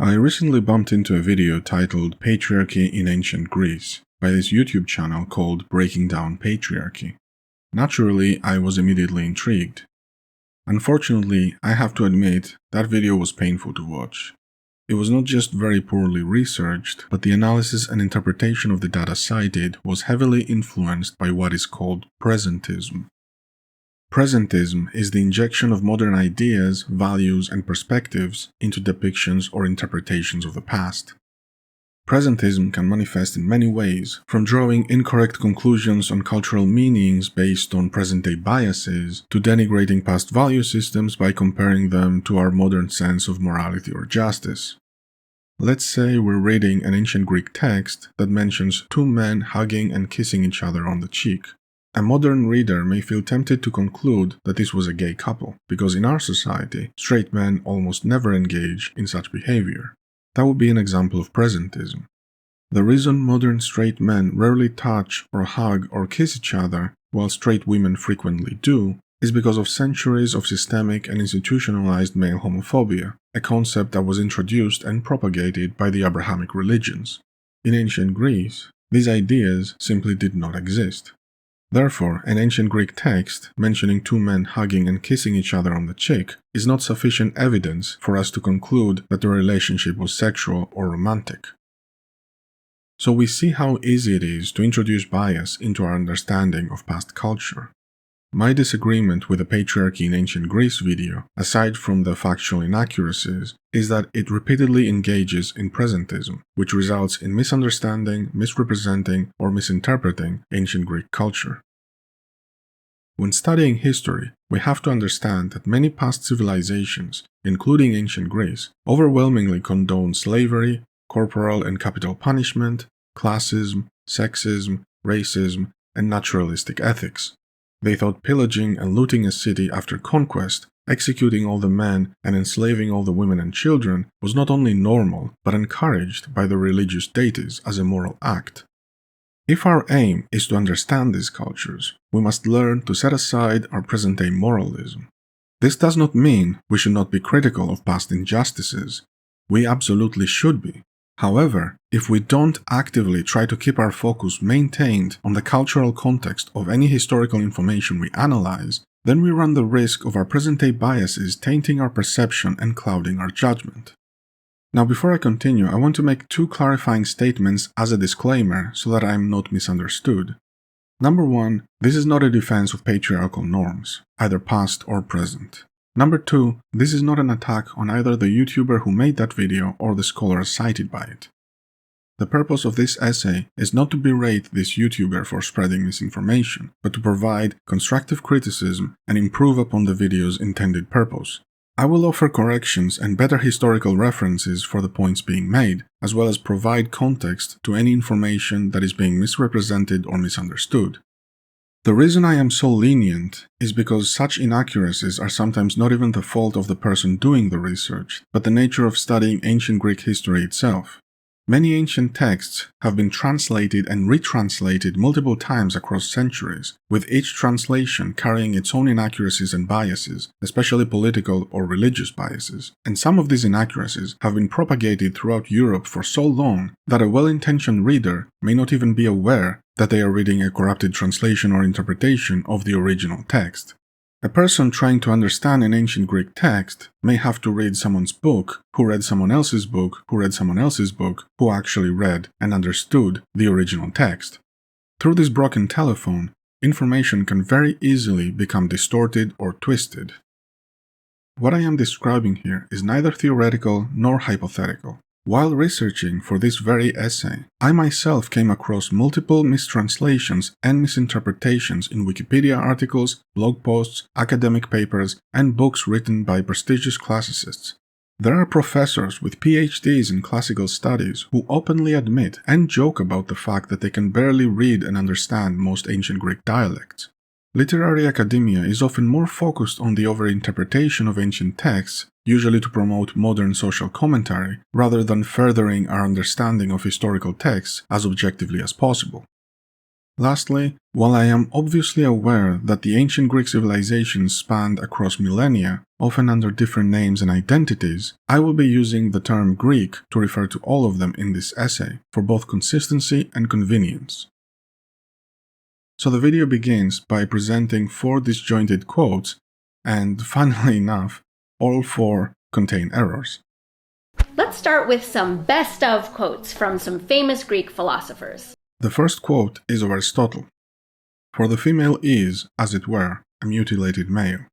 I recently bumped into a video titled Patriarchy in Ancient Greece by this YouTube channel called Breaking Down Patriarchy. Naturally, I was immediately intrigued. Unfortunately, I have to admit that video was painful to watch. It was not just very poorly researched, but the analysis and interpretation of the data cited was heavily influenced by what is called presentism. Presentism is the injection of modern ideas, values, and perspectives into depictions or interpretations of the past. Presentism can manifest in many ways, from drawing incorrect conclusions on cultural meanings based on present-day biases, to denigrating past value systems by comparing them to our modern sense of morality or justice. Let's say we're reading an ancient Greek text that mentions two men hugging and kissing each other on the cheek. A modern reader may feel tempted to conclude that this was a gay couple, because in our society, straight men almost never engage in such behavior. That would be an example of presentism. The reason modern straight men rarely touch or hug or kiss each other, while straight women frequently do, is because of centuries of systemic and institutionalized male homophobia, a concept that was introduced and propagated by the Abrahamic religions. In ancient Greece, these ideas simply did not exist. Therefore, an ancient Greek text mentioning two men hugging and kissing each other on the cheek is not sufficient evidence for us to conclude that the relationship was sexual or romantic. So we see how easy it is to introduce bias into our understanding of past culture. My disagreement with the Patriarchy in Ancient Greece video, aside from the factual inaccuracies, is that it repeatedly engages in presentism, which results in misunderstanding, misrepresenting, or misinterpreting ancient Greek culture. When studying history, we have to understand that many past civilizations, including ancient Greece, overwhelmingly condoned slavery, corporal and capital punishment, classism, sexism, racism, and naturalistic ethics. They thought pillaging and looting a city after conquest, executing all the men and enslaving all the women and children was not only normal, but encouraged by the religious deities as a moral act. If our aim is to understand these cultures, we must learn to set aside our present-day moralism. This does not mean we should not be critical of past injustices. We absolutely should be. However, if we don't actively try to keep our focus maintained on the cultural context of any historical information we analyze, then we run the risk of our present-day biases tainting our perception and clouding our judgment. Now, before I continue, I want to make two clarifying statements as a disclaimer so that I am not misunderstood. Number one, this is not a defense of patriarchal norms, either past or present. Number two, this is not an attack on either the YouTuber who made that video or the scholars cited by it. The purpose of this essay is not to berate this YouTuber for spreading misinformation, but to provide constructive criticism and improve upon the video's intended purpose. I will offer corrections and better historical references for the points being made, as well as provide context to any information that is being misrepresented or misunderstood. The reason I am so lenient is because such inaccuracies are sometimes not even the fault of the person doing the research, but the nature of studying ancient Greek history itself. Many ancient texts have been translated and retranslated multiple times across centuries, with each translation carrying its own inaccuracies and biases, especially political or religious biases. And some of these inaccuracies have been propagated throughout Europe for so long that a well-intentioned reader may not even be aware that they are reading a corrupted translation or interpretation of the original text. A person trying to understand an ancient Greek text may have to read someone's book, who read someone else's book, who read someone else's book, who actually read and understood the original text. Through this broken telephone, information can very easily become distorted or twisted. What I am describing here is neither theoretical nor hypothetical. While researching for this very essay, I myself came across multiple mistranslations and misinterpretations in Wikipedia articles, blog posts, academic papers, and books written by prestigious classicists. There are professors with PhDs in classical studies who openly admit and joke about the fact that they can barely read and understand most ancient Greek dialects. Literary academia is often more focused on the overinterpretation of ancient texts, usually to promote modern social commentary, rather than furthering our understanding of historical texts as objectively as possible. Lastly, while I am obviously aware that the ancient Greek civilizations spanned across millennia, often under different names and identities, I will be using the term Greek to refer to all of them in this essay, for both consistency and convenience. So the video begins by presenting 4 disjointed quotes, and funnily enough, all 4 contain errors. Let's start with some best of quotes from some famous Greek philosophers. The first quote is of Aristotle. For the female is, as it were, a mutilated male.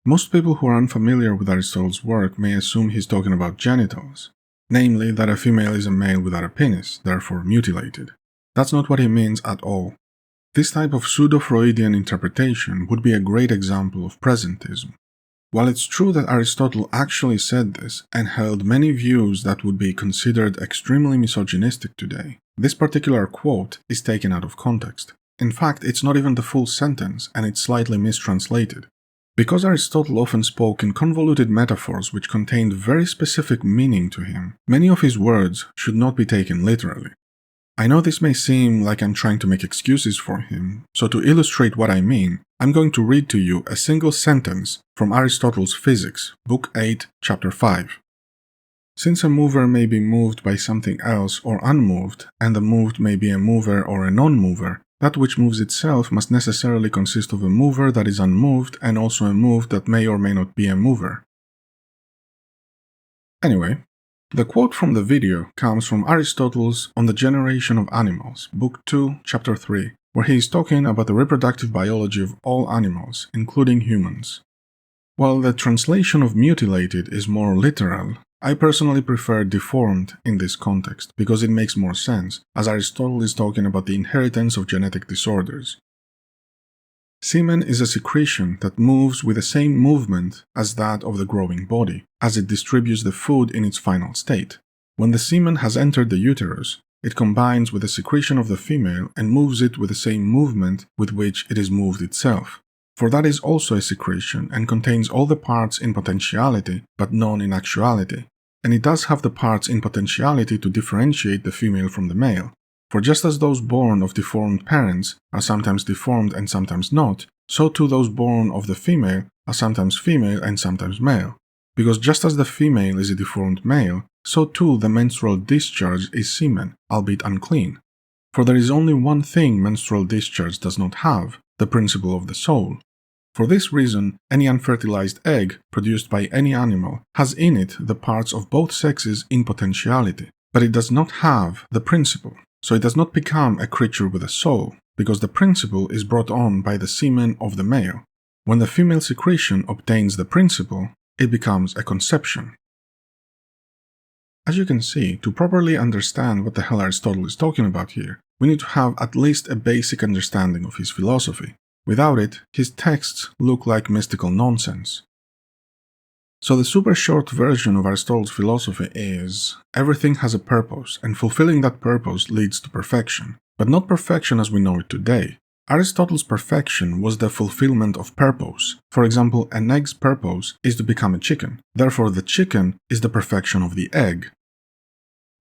Most people who are unfamiliar with Aristotle's work may assume he's talking about genitals, namely that a female is a male without a penis, therefore mutilated. That's not what he means at all. This type of pseudo-Freudian interpretation would be a great example of presentism. While it's true that Aristotle actually said this and held many views that would be considered extremely misogynistic today, this particular quote is taken out of context. In fact, it's not even the full sentence and it's slightly mistranslated. Because Aristotle often spoke in convoluted metaphors which contained very specific meaning to him, many of his words should not be taken literally. I know this may seem like I'm trying to make excuses for him, so to illustrate what I mean, I'm going to read to you a single sentence from Aristotle's Physics, Book 8, Chapter 5. Since a mover may be moved by something else or unmoved, and the moved may be a mover or a non-mover, that which moves itself must necessarily consist of a mover that is unmoved and also a moved that may or may not be a mover. Anyway, the quote from the video comes from Aristotle's On the Generation of Animals, Book 2, Chapter 3, where he is talking about the reproductive biology of all animals, including humans. While the translation of mutilated is more literal, I personally prefer deformed in this context because it makes more sense, as Aristotle is talking about the inheritance of genetic disorders. Semen is a secretion that moves with the same movement as that of the growing body, as it distributes the food in its final state. When the semen has entered the uterus, it combines with the secretion of the female and moves it with the same movement with which it is moved itself. For that is also a secretion and contains all the parts in potentiality, but none in actuality. And it does have the parts in potentiality to differentiate the female from the male. For just as those born of deformed parents are sometimes deformed and sometimes not, so too those born of the female are sometimes female and sometimes male. Because just as the female is a deformed male, so too the menstrual discharge is semen, albeit unclean. For there is only one thing menstrual discharge does not have, the principle of the soul. For this reason, any unfertilized egg produced by any animal has in it the parts of both sexes in potentiality, but it does not have the principle. So it does not become a creature with a soul, because the principle is brought on by the semen of the male. When the female secretion obtains the principle, it becomes a conception. As you can see, to properly understand what the hell Aristotle is talking about here, we need to have at least a basic understanding of his philosophy. Without it, his texts look like mystical nonsense. So the super short version of Aristotle's philosophy is, everything has a purpose, and fulfilling that purpose leads to perfection. But not perfection as we know it today. Aristotle's perfection was the fulfillment of purpose. For example, an egg's purpose is to become a chicken. Therefore, the chicken is the perfection of the egg.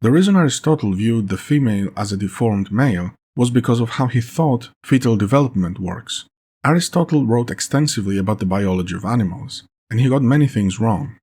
The reason Aristotle viewed the female as a deformed male was because of how he thought fetal development works. Aristotle wrote extensively about the biology of animals, and he got many things wrong.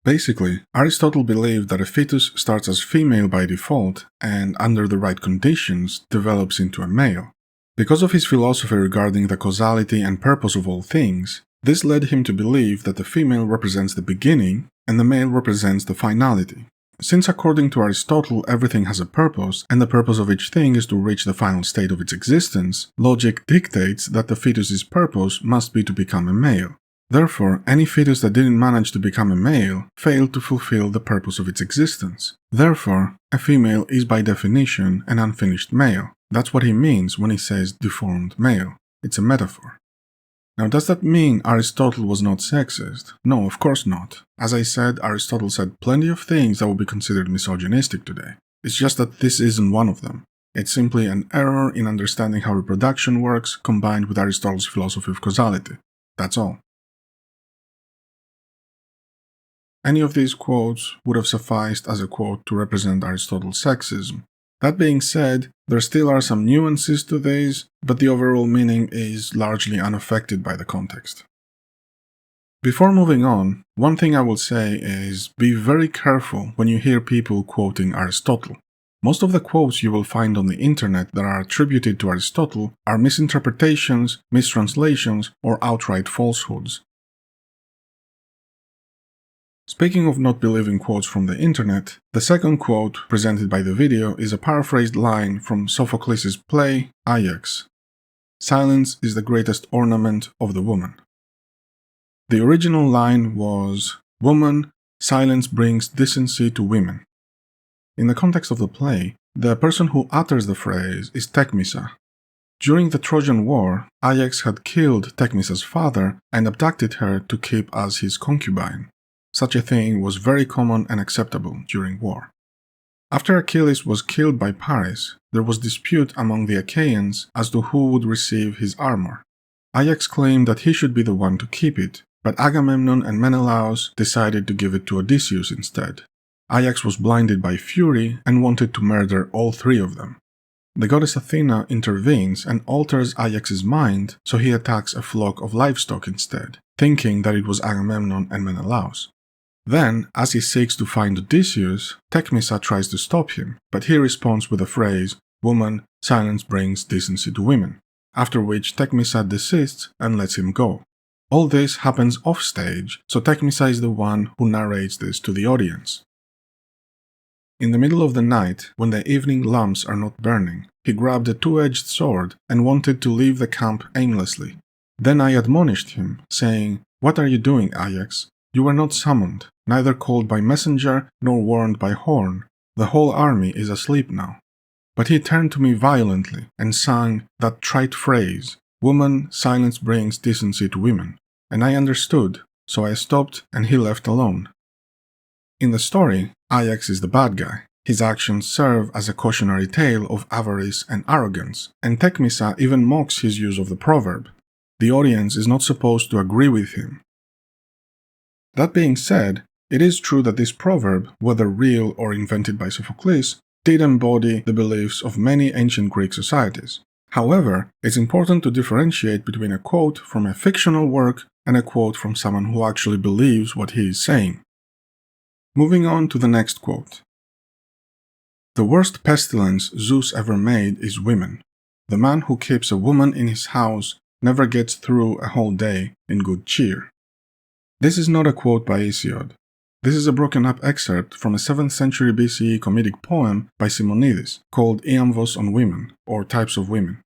Basically, Aristotle believed that a fetus starts as female by default and, under the right conditions, develops into a male. Because of his philosophy regarding the causality and purpose of all things, this led him to believe that the female represents the beginning and the male represents the finality. Since according to Aristotle everything has a purpose, and the purpose of each thing is to reach the final state of its existence, logic dictates that the fetus's purpose must be to become a male. Therefore, any fetus that didn't manage to become a male failed to fulfill the purpose of its existence. Therefore, a female is by definition an unfinished male. That's what he means when he says deformed male. It's a metaphor. Now, does that mean Aristotle was not sexist? No, of course not. As I said, Aristotle said plenty of things that would be considered misogynistic today. It's just that this isn't one of them. It's simply an error in understanding how reproduction works combined with Aristotle's philosophy of causality. That's all. Any of these quotes would have sufficed as a quote to represent Aristotle's sexism. That being said, There still are some nuances to these, but the overall meaning is largely unaffected by the context. Before moving on, one thing I will say is be very careful when you hear people quoting Aristotle. Most of the quotes you will find on the internet that are attributed to Aristotle are misinterpretations, mistranslations, or outright falsehoods. Speaking of not believing quotes from the internet, the second quote presented by the video is a paraphrased line from Sophocles' play Ajax. Silence is the greatest ornament of the woman. The original line was, "Woman, silence brings decency to women." In the context of the play, the person who utters the phrase is Tecmessa. During the Trojan War, Ajax had killed Tecmessa's father and abducted her to keep as his concubine. Such a thing was very common and acceptable during war. After Achilles was killed by Paris, there was dispute among the Achaeans as to who would receive his armor. Ajax claimed that he should be the one to keep it, but Agamemnon and Menelaus decided to give it to Odysseus instead. Ajax was blinded by fury and wanted to murder all three of them. The goddess Athena intervenes and alters Ajax's mind, so he attacks a flock of livestock instead, thinking that it was Agamemnon and Menelaus. Then, as he seeks to find Odysseus, Tecmessa tries to stop him, but he responds with the phrase, "Woman, silence brings decency to women," after which Tecmessa desists and lets him go. All this happens offstage, so Tecmessa is the one who narrates this to the audience. In the middle of the night, when the evening lamps are not burning, he grabbed a two-edged sword and wanted to leave the camp aimlessly. Then I admonished him, saying, "What are you doing, Ajax? You were not summoned, neither called by messenger nor warned by horn. The whole army is asleep now." But he turned to me violently and sang that trite phrase, "Woman, silence brings decency to women," and I understood, so I stopped and he left alone. In the story, Ajax is the bad guy. His actions serve as a cautionary tale of avarice and arrogance, and Tecmessa even mocks his use of the proverb. The audience is not supposed to agree with him. That being said, it is true that this proverb, whether real or invented by Sophocles, did embody the beliefs of many ancient Greek societies. However, it's important to differentiate between a quote from a fictional work and a quote from someone who actually believes what he is saying. Moving on to the next quote. "The worst pestilence Zeus ever made is women. The man who keeps a woman in his house never gets through a whole day in good cheer." This is not a quote by Hesiod. This is a broken-up excerpt from a 7th century BCE comedic poem by Simonides called Iamvos on Women, or Types of Women.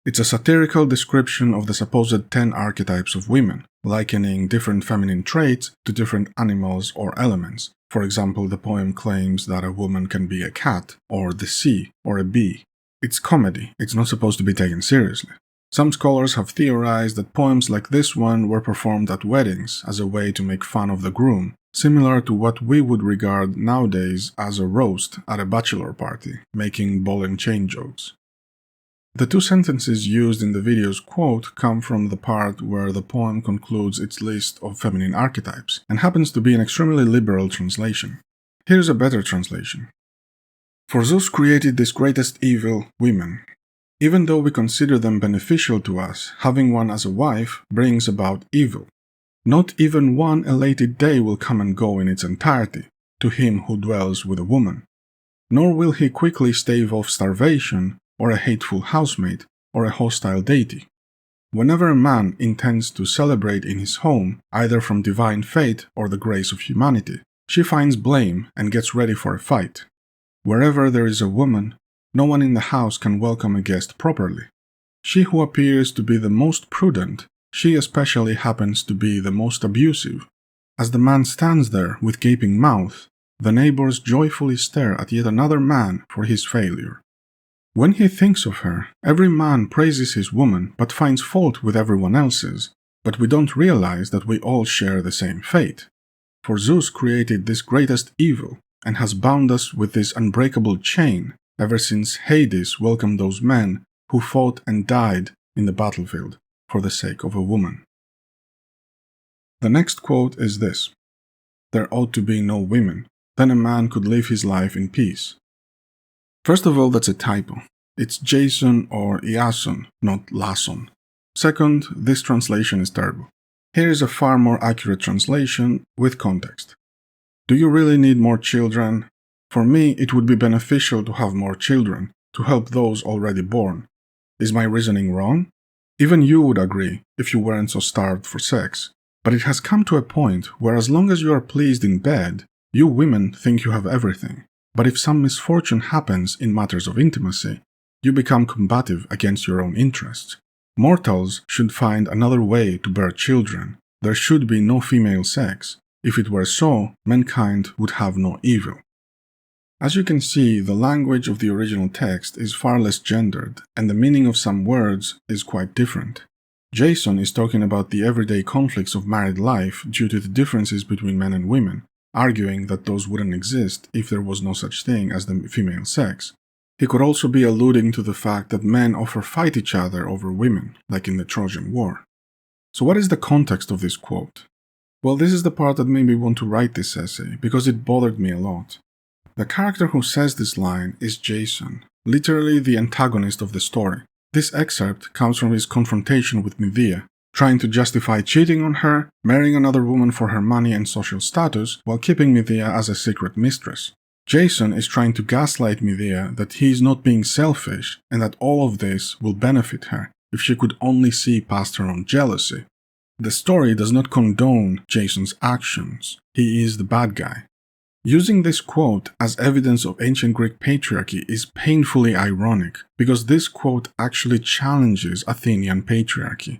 It's a satirical description of the supposed 10 archetypes of women, likening different feminine traits to different animals or elements. For example, the poem claims that a woman can be a cat, or the sea, or a bee. It's comedy, it's not supposed to be taken seriously. Some scholars have theorized that poems like this one were performed at weddings as a way to make fun of the groom, similar to what we would regard nowadays as a roast at a bachelor party, making ball and chain jokes. The two sentences used in the video's quote come from the part where the poem concludes its list of feminine archetypes, and happens to be an extremely liberal translation. Here's a better translation. "For Zeus created this greatest evil, women. Even though we consider them beneficial to us, having one as a wife brings about evil. Not even one elated day will come and go in its entirety to him who dwells with a woman. Nor will he quickly stave off starvation, or a hateful housemate, or a hostile deity. Whenever a man intends to celebrate in his home, either from divine fate or the grace of humanity, she finds blame and gets ready for a fight. Wherever there is a woman, no one in the house can welcome a guest properly. She who appears to be the most prudent, she especially happens to be the most abusive. As the man stands there with gaping mouth, the neighbors joyfully stare at yet another man for his failure. When he thinks of her, every man praises his woman but finds fault with everyone else's, but we don't realize that we all share the same fate. For Zeus created this greatest evil and has bound us with this unbreakable chain ever since Hades welcomed those men who fought and died in the battlefield for the sake of a woman." The next quote is this: "There ought to be no women, then a man could live his life in peace." First of all, that's a typo. It's Jason or Iason, not Lason. Second, this translation is terrible. Here is a far more accurate translation with context. Do you really need more children? For me, it would be beneficial to have more children, to help those already born. Is my reasoning wrong? Even you would agree, if you weren't so starved for sex. But it has come to a point where as long as you are pleased in bed, you women think you have everything. But if some misfortune happens in matters of intimacy, you become combative against your own interests. Mortals should find another way to bear children. There should be no female sex. If it were so, mankind would have no evil. As you can see, the language of the original text is far less gendered, and the meaning of some words is quite different. Jason is talking about the everyday conflicts of married life due to the differences between men and women, arguing that those wouldn't exist if there was no such thing as the female sex. He could also be alluding to the fact that men often fight each other over women, like in the Trojan War. So what is the context of this quote? Well, this is the part that made me want to write this essay, because it bothered me a lot. The character who says this line is Jason, literally the antagonist of the story. This excerpt comes from his confrontation with Medea, trying to justify cheating on her, marrying another woman for her money and social status, while keeping Medea as a secret mistress. Jason is trying to gaslight Medea that he is not being selfish and that all of this will benefit her if she could only see past her own jealousy. The story does not condone Jason's actions. He is the bad guy. Using this quote as evidence of ancient Greek patriarchy is painfully ironic, because this quote actually challenges Athenian patriarchy.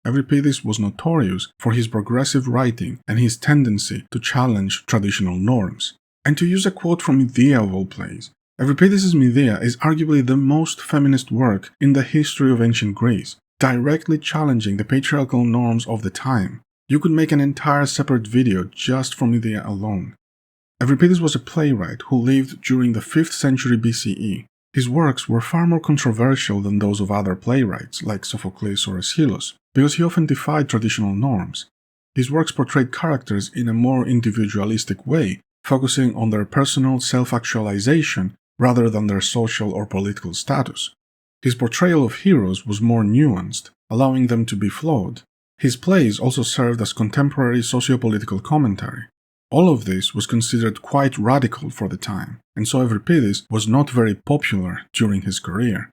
Euripides was notorious for his progressive writing and his tendency to challenge traditional norms. And to use a quote from Medea of all places, Euripides' Medea is arguably the most feminist work in the history of ancient Greece, directly challenging the patriarchal norms of the time. You could make an entire separate video just for Medea alone. Euripides was a playwright who lived during the 5th century BCE. His works were far more controversial than those of other playwrights like Sophocles or Aeschylus, because he often defied traditional norms. His works portrayed characters in a more individualistic way, focusing on their personal self-actualization rather than their social or political status. His portrayal of heroes was more nuanced, allowing them to be flawed. His plays also served as contemporary socio-political commentary. All of this was considered quite radical for the time, and so Euripides was not very popular during his career.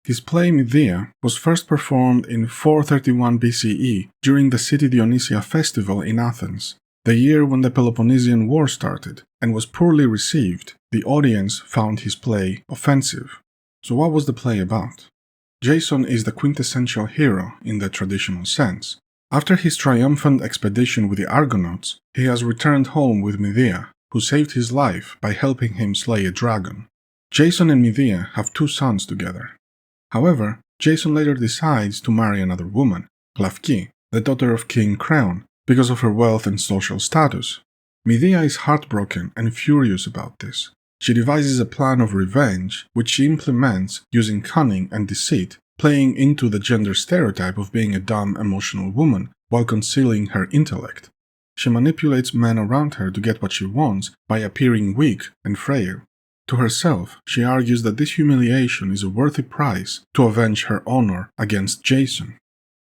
His play Medea was first performed in 431 BCE during the City Dionysia festival in Athens, the year when the Peloponnesian War started, and was poorly received. The audience found his play offensive. So what was the play about? Jason is the quintessential hero in the traditional sense. After his triumphant expedition with the Argonauts, he has returned home with Medea, who saved his life by helping him slay a dragon. Jason and Medea have 2 sons together. However, Jason later decides to marry another woman, Glafki, the daughter of King Creon, because of her wealth and social status. Medea is heartbroken and furious about this. She devises a plan of revenge, which she implements using cunning and deceit, playing into the gender stereotype of being a dumb, emotional woman while concealing her intellect. She manipulates men around her to get what she wants by appearing weak and frail. To herself, she argues that this humiliation is a worthy price to avenge her honor against Jason.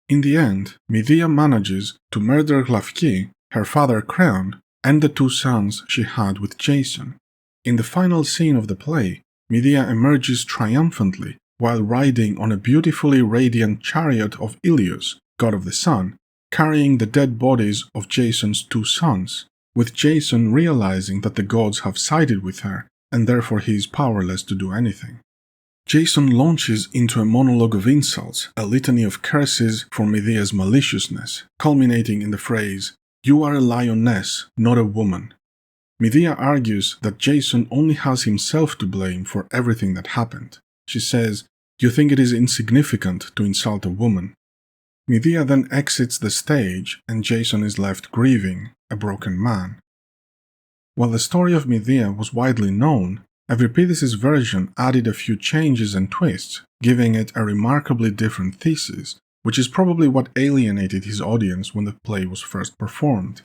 In the end, Medea manages to murder Glafki, her father Creon, and the 2 sons she had with Jason. In the final scene of the play, Medea emerges triumphantly while riding on a beautifully radiant chariot of Ilios, god of the sun, carrying the dead bodies of Jason's 2 sons, with Jason realizing that the gods have sided with her, and therefore he is powerless to do anything. Jason launches into a monologue of insults, a litany of curses for Medea's maliciousness, culminating in the phrase, "You are a lioness, not a woman." Medea argues that Jason only has himself to blame for everything that happened. She says, "You think it is insignificant to insult a woman." Medea then exits the stage and Jason is left grieving, a broken man. While the story of Medea was widely known, Euripides' version added a few changes and twists, giving it a remarkably different thesis, which is probably what alienated his audience when the play was first performed.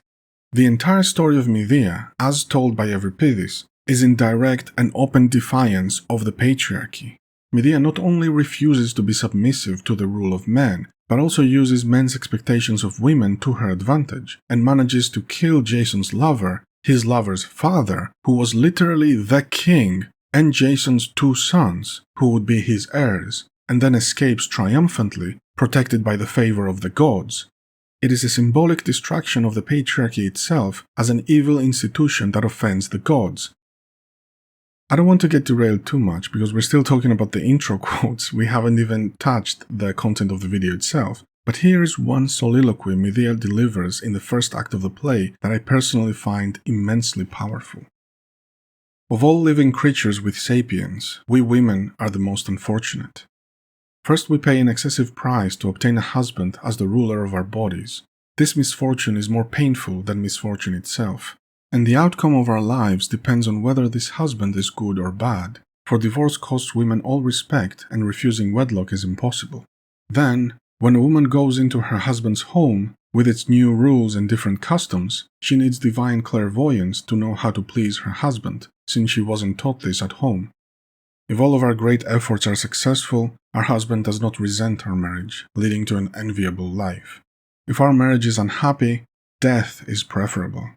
The entire story of Medea, as told by Euripides, is in direct and open defiance of the patriarchy. Medea not only refuses to be submissive to the rule of men, but also uses men's expectations of women to her advantage, and manages to kill Jason's lover, his lover's father, who was literally the king, and Jason's 2 sons, who would be his heirs, and then escapes triumphantly, protected by the favor of the gods. It is a symbolic destruction of the patriarchy itself as an evil institution that offends the gods. I don't want to get derailed too much because we're still talking about the intro quotes, we haven't even touched the content of the video itself. But here is one soliloquy Medea delivers in the first act of the play that I personally find immensely powerful. Of all living creatures with sapience, we women are the most unfortunate. First, we pay an excessive price to obtain a husband as the ruler of our bodies. This misfortune is more painful than misfortune itself, and the outcome of our lives depends on whether this husband is good or bad, for divorce costs women all respect and refusing wedlock is impossible. Then, when a woman goes into her husband's home, with its new rules and different customs, she needs divine clairvoyance to know how to please her husband, since she wasn't taught this at home. If all of our great efforts are successful, our husband does not resent our marriage, leading to an enviable life. If our marriage is unhappy, death is preferable.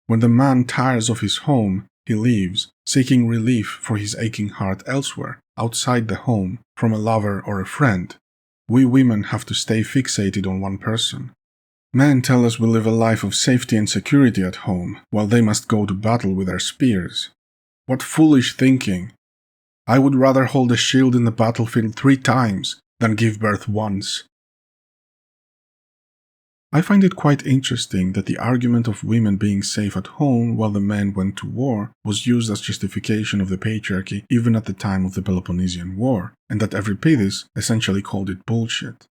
When the man tires of his home, he leaves, seeking relief for his aching heart elsewhere, outside the home, from a lover or a friend. We women have to stay fixated on one person. Men tell us we live a life of safety and security at home, while they must go to battle with their spears. What foolish thinking! I would rather hold a shield in the battlefield 3 times than give birth once. I find it quite interesting that the argument of women being safe at home while the men went to war was used as justification of the patriarchy even at the time of the Peloponnesian War, and that Euripides essentially called it bullshit.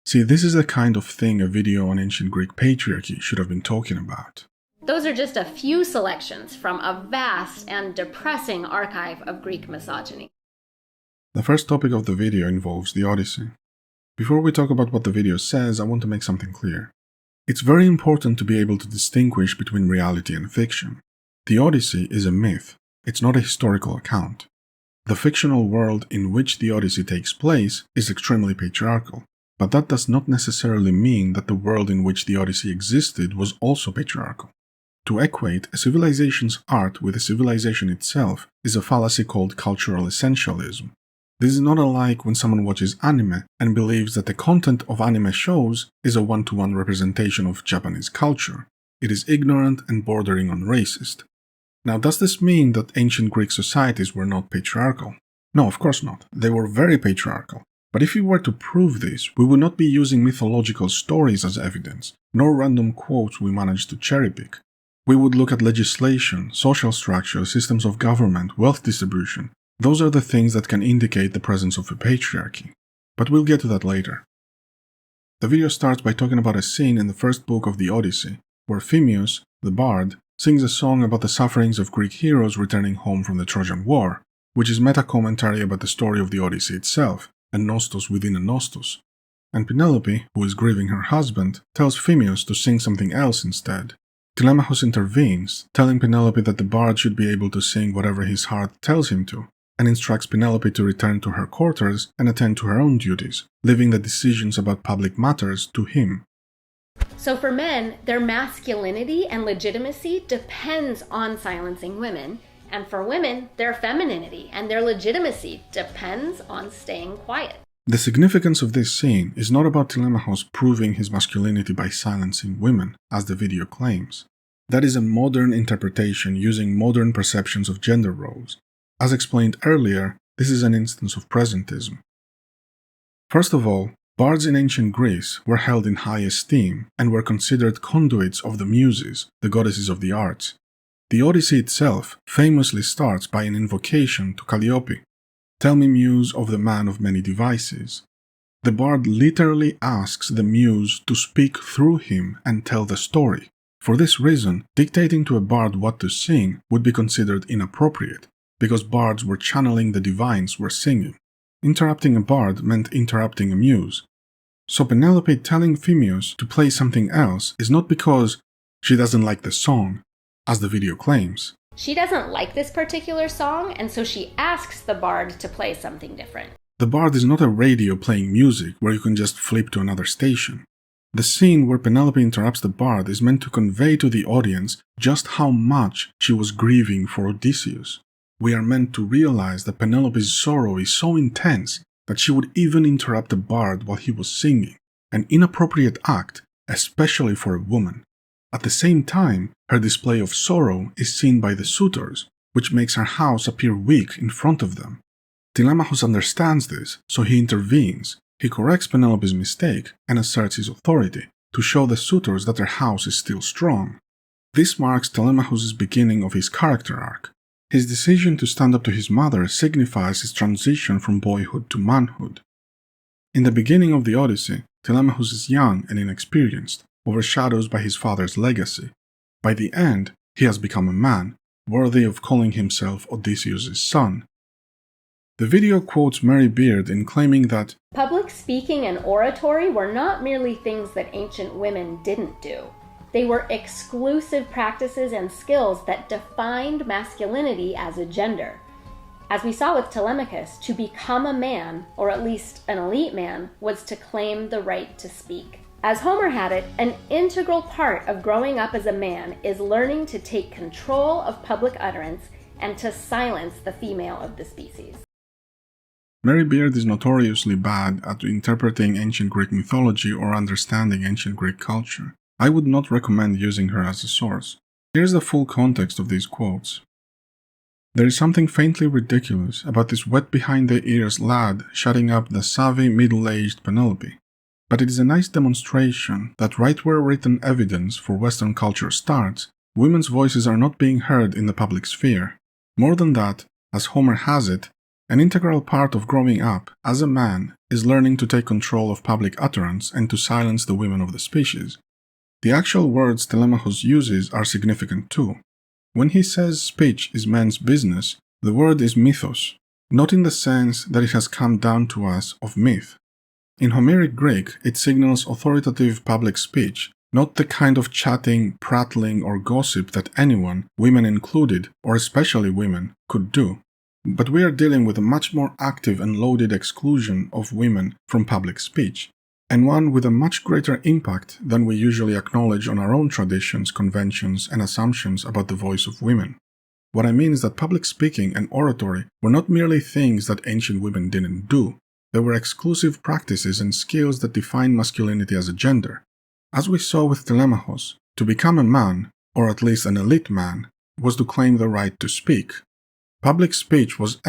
See, this is the kind of thing a video on ancient Greek patriarchy should have been talking about. Those are just a few selections from a vast and depressing archive of Greek misogyny. The first topic of the video involves the Odyssey. Before we talk about what the video says, I want to make something clear. It's very important to be able to distinguish between reality and fiction. The Odyssey is a myth. It's not a historical account. The fictional world in which the Odyssey takes place is extremely patriarchal, but that does not necessarily mean that the world in which the Odyssey existed was also patriarchal. To equate a civilization's art with a civilization itself is a fallacy called cultural essentialism. This is not unlike when someone watches anime and believes that the content of anime shows is a one-to-one representation of Japanese culture. It is ignorant and bordering on racist. Now, does this mean that ancient Greek societies were not patriarchal? No, of course not. They were very patriarchal. But if we were to prove this, we would not be using mythological stories as evidence, nor random quotes we managed to cherry-pick. We would look at legislation, social structure, systems of government, wealth distribution. Those are the things that can indicate the presence of a patriarchy. But we'll get to that later. The video starts by talking about a scene in the first book of the Odyssey, where Phemius, the bard, sings a song about the sufferings of Greek heroes returning home from the Trojan War, which is meta-commentary about the story of the Odyssey itself, a nostos within a nostos. And Penelope, who is grieving her husband, tells Phemius to sing something else instead. Telemachus intervenes, telling Penelope that the bard should be able to sing whatever his heart tells him to, and instructs Penelope to return to her quarters and attend to her own duties, leaving the decisions about public matters to him. So for men, their masculinity and legitimacy depends on silencing women, and for women, their femininity and their legitimacy depends on staying quiet. The significance of this scene is not about Telemachus proving his masculinity by silencing women, as the video claims. That is a modern interpretation using modern perceptions of gender roles. As explained earlier, this is an instance of presentism. First of all, bards in ancient Greece were held in high esteem and were considered conduits of the Muses, the goddesses of the arts. The Odyssey itself famously starts by an invocation to Calliope. Tell me, muse of the man of many devices. The bard literally asks the muse to speak through him and tell the story. For this reason, dictating to a bard what to sing would be considered inappropriate, because bards were channeling the divines were singing. Interrupting a bard meant interrupting a muse. So Penelope telling Phemius to play something else is not because she doesn't like the song, as the video claims, She doesn't like this particular song, and so she asks the bard to play something different. The bard is not a radio playing music where you can just flip to another station. The scene where Penelope interrupts the bard is meant to convey to the audience just how much she was grieving for Odysseus. We are meant to realize that Penelope's sorrow is so intense that she would even interrupt the bard while he was singing, an inappropriate act, especially for a woman. At the same time, her display of sorrow is seen by the suitors, which makes her house appear weak in front of them. Telemachus understands this, so he intervenes. He corrects Penelope's mistake and asserts his authority to show the suitors that their house is still strong. This marks Telemachus' beginning of his character arc. His decision to stand up to his mother signifies his transition from boyhood to manhood. In the beginning of the Odyssey, Telemachus is young and inexperienced, overshadowed by his father's legacy. By the end, he has become a man, worthy of calling himself Odysseus' son. The video quotes Mary Beard in claiming that public speaking and oratory were not merely things that ancient women didn't do. They were exclusive practices and skills that defined masculinity as a gender. As we saw with Telemachus, to become a man, or at least an elite man, was to claim the right to speak. As Homer had it, an integral part of growing up as a man is learning to take control of public utterance and to silence the female of the species. Mary Beard is notoriously bad at interpreting ancient Greek mythology or understanding ancient Greek culture. I would not recommend using her as a source. Here's the full context of these quotes. There is something faintly ridiculous about this wet-behind-the-ears lad shutting up the savvy, middle-aged Penelope. But it is a nice demonstration that right where written evidence for Western culture starts, women's voices are not being heard in the public sphere. More than that, as Homer has it, an integral part of growing up as a man is learning to take control of public utterance and to silence the women of the species. The actual words Telemachus uses are significant too. When he says speech is man's business, the word is mythos, not in the sense that it has come down to us of myth. In Homeric Greek, it signals authoritative public speech, not the kind of chatting, prattling, or gossip that anyone, women included, or especially women, could do. But we are dealing with a much more active and loaded exclusion of women from public speech, and one with a much greater impact than we usually acknowledge on our own traditions, conventions, and assumptions about the voice of women. What I mean is that public speaking and oratory were not merely things that ancient women didn't do, they were exclusive practices and skills that define masculinity as a gender. As we saw with Telemachus, to become a man, or at least an elite man, was to claim the right to speak. Public speech was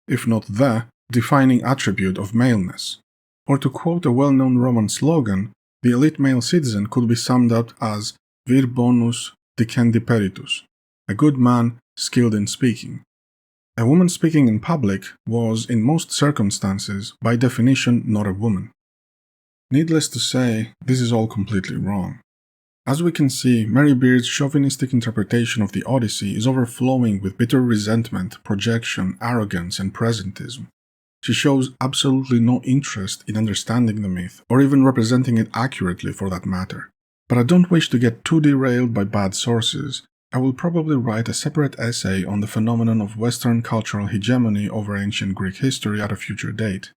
if not the, defining attribute of maleness. Or to quote a well-known Roman slogan, the elite male citizen could be summed up as vir bonus dicendi peritus, a good man skilled in speaking. A woman speaking in public was, in most circumstances, by definition not a woman. Needless to say, this is all completely wrong. As we can see, Mary Beard's chauvinistic interpretation of the Odyssey is overflowing with bitter resentment, projection, arrogance, and presentism. She shows absolutely no interest in understanding the myth, or even representing it accurately for that matter. But I don't wish to get too derailed by bad sources. I will probably write a separate essay on the phenomenon of Western cultural hegemony over ancient Greek history at a future date.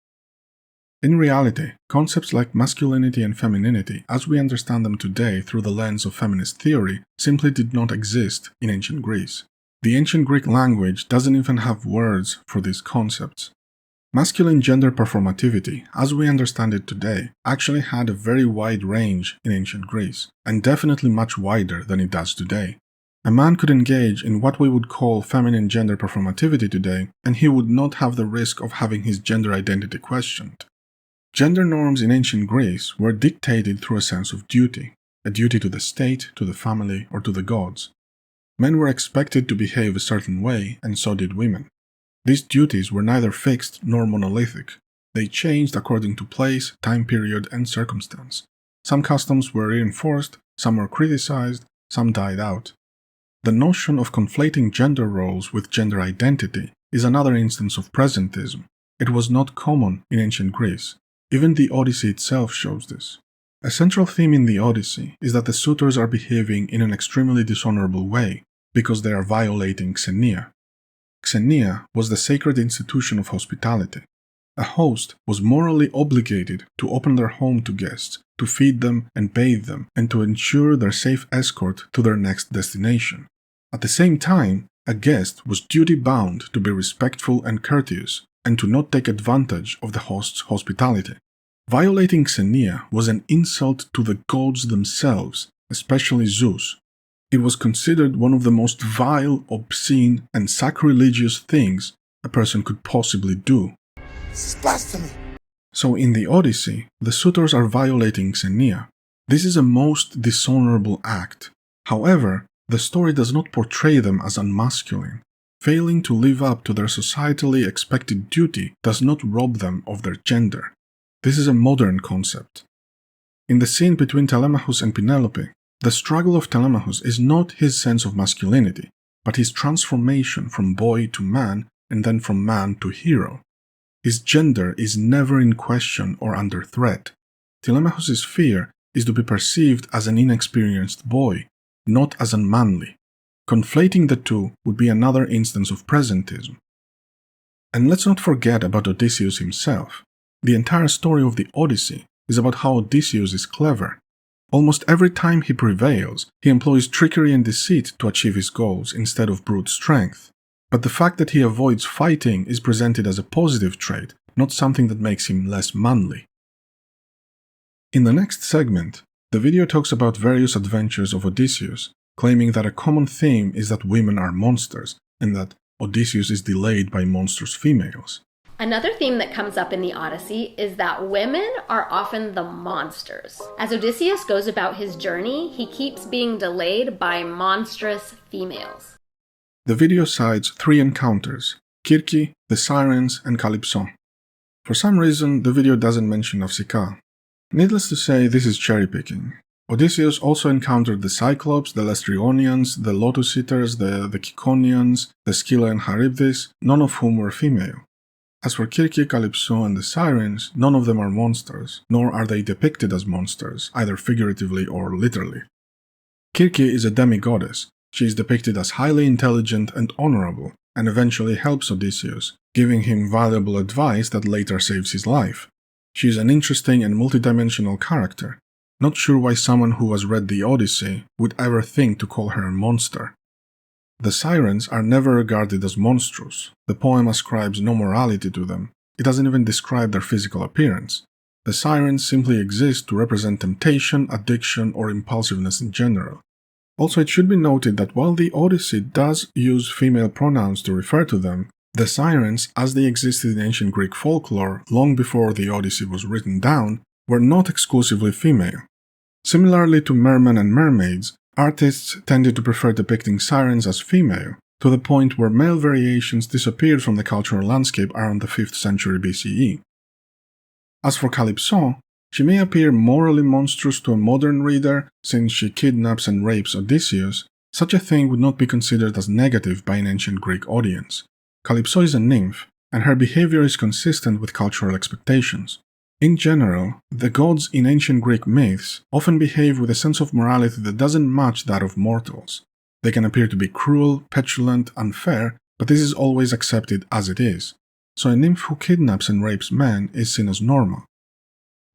In reality, concepts like masculinity and femininity, as we understand them today through the lens of feminist theory, simply did not exist in ancient Greece. The ancient Greek language doesn't even have words for these concepts. Masculine gender performativity, as we understand it today, actually had a very wide range in ancient Greece, and definitely much wider than it does today. A man could engage in what we would call feminine gender performativity today, and he would not have the risk of having his gender identity questioned. Gender norms in ancient Greece were dictated through a sense of duty, a duty to the state, to the family, or to the gods. Men were expected to behave a certain way, and so did women. These duties were neither fixed nor monolithic. They changed according to place, time period, and circumstance. Some customs were reinforced, some were criticized, some died out. The notion of conflating gender roles with gender identity is another instance of presentism. It was not common in ancient Greece. Even the Odyssey itself shows this. A central theme in the Odyssey is that the suitors are behaving in an extremely dishonorable way. because they are violating Xenia. Xenia was the sacred institution of hospitality. A host was morally obligated to open their home to guests, to feed them and bathe them, and to ensure their safe escort to their next destination. At the same time, a guest was duty-bound to be respectful and courteous, and to not take advantage of the host's hospitality. Violating Xenia was an insult to the gods themselves, especially Zeus. It was considered one of the most vile, obscene, and sacrilegious things a person could possibly do. This is blasphemy. So in the Odyssey, the suitors are violating Xenia. This is a most dishonorable act. However, the story does not portray them as unmasculine. Failing to live up to their societally expected duty does not rob them of their gender. This is a modern concept. In the scene between Telemachus and Penelope, the struggle of Telemachus is not his sense of masculinity, but his transformation from boy to man and then from man to hero. His gender is never in question or under threat. Telemachus' fear is to be perceived as an inexperienced boy, not as unmanly. Conflating the two would be another instance of presentism. And let's not forget about Odysseus himself. The entire story of the Odyssey is about how Odysseus is clever. Almost every time he prevails, he employs trickery and deceit to achieve his goals instead of brute strength. But the fact that he avoids fighting is presented as a positive trait, not something that makes him less manly. In the next segment, the video talks about various adventures of Odysseus, claiming that a common theme is that women are monsters, and that Odysseus is delayed by monstrous females. Another theme that comes up in the Odyssey is that women are often the monsters. As Odysseus goes about his journey, he keeps being delayed by monstrous females. The video cites 3 encounters: Kirke, the Sirens, and Calypso. For some reason, the video doesn't mention Nausicaa. Needless to say, this is cherry-picking. Odysseus also encountered the Cyclops, the Lastrionians, the Lotus Eaters, the Ciconians, the Scylla and Charybdis, none of whom were female. As for Kirke, Calypso, and the Sirens, none of them are monsters, nor are they depicted as monsters, either figuratively or literally. Kirke is a demigoddess. She is depicted as highly intelligent and honorable, and eventually helps Odysseus, giving him valuable advice that later saves his life. She is an interesting and multidimensional character. Not sure why someone who has read the Odyssey would ever think to call her a monster. The Sirens are never regarded as monstrous. The poem ascribes no morality to them. It doesn't even describe their physical appearance. The Sirens simply exist to represent temptation, addiction, or impulsiveness in general. Also, it should be noted that while the Odyssey does use female pronouns to refer to them, the Sirens, as they existed in ancient Greek folklore long before the Odyssey was written down, were not exclusively female. Similarly to mermen and mermaids, artists tended to prefer depicting sirens as female, to the point where male variations disappeared from the cultural landscape around the 5th century BCE. As for Calypso, she may appear morally monstrous to a modern reader since she kidnaps and rapes Odysseus. Such a thing would not be considered as negative by an ancient Greek audience. Calypso is a nymph, and her behavior is consistent with cultural expectations. In general, the gods in ancient Greek myths often behave with a sense of morality that doesn't match that of mortals. They can appear to be cruel, petulant, unfair, but this is always accepted as it is. So a nymph who kidnaps and rapes men is seen as normal.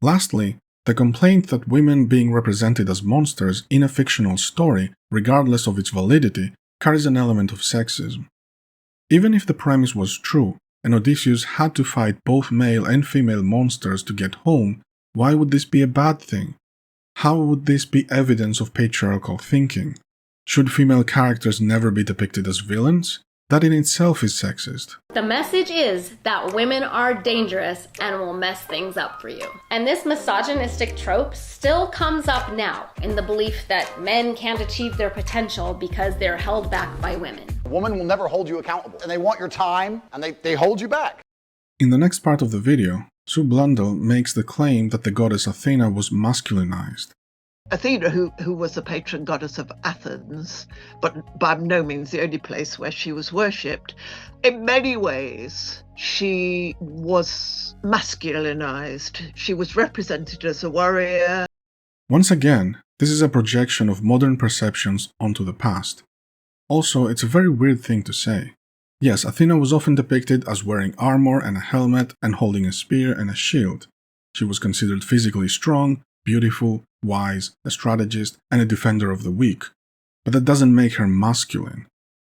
Lastly, the complaint that women being represented as monsters in a fictional story, regardless of its validity, carries an element of sexism. Even if the premise was true, and Odysseus had to fight both male and female monsters to get home, why would this be a bad thing? How would this be evidence of patriarchal thinking? Should female characters never be depicted as villains? That in itself is sexist. The message is that women are dangerous and will mess things up for you. And this misogynistic trope still comes up now in the belief that men can't achieve their potential because they're held back by women. A woman will never hold you accountable, and they want your time, and they hold you back. In the next part of the video, Sue Blundell makes the claim that the goddess Athena was masculinized. Athena, who was the patron goddess of Athens, but by no means the only place where she was worshipped, in many ways she was masculinized. She was represented as a warrior. Once again, this is a projection of modern perceptions onto the past. Also, it's a very weird thing to say. Yes, Athena was often depicted as wearing armor and a helmet and holding a spear and a shield. She was considered physically strong, beautiful, wise, a strategist, and a defender of the weak. But that doesn't make her masculine.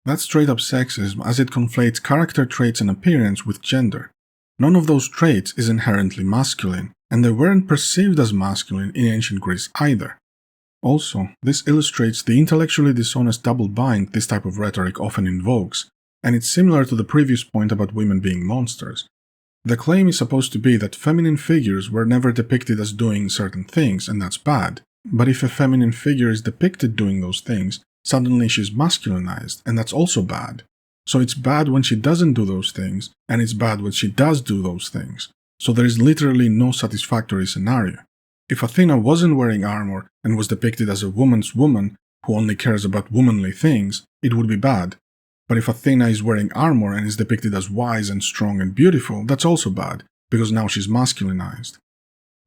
That's straight up sexism, as it conflates character traits and appearance with gender. None of those traits is inherently masculine, and they weren't perceived as masculine in ancient Greece either. Also, this illustrates the intellectually dishonest double bind this type of rhetoric often invokes, and it's similar to the previous point about women being monsters. The claim is supposed to be that feminine figures were never depicted as doing certain things, and that's bad. But if a feminine figure is depicted doing those things, suddenly she's masculinized, and that's also bad. So it's bad when she doesn't do those things, and it's bad when she does do those things. So there is literally no satisfactory scenario. If Athena wasn't wearing armor and was depicted as a woman's woman who only cares about womanly things, it would be bad. But if Athena is wearing armor and is depicted as wise and strong and beautiful, that's also bad, because now she's masculinized.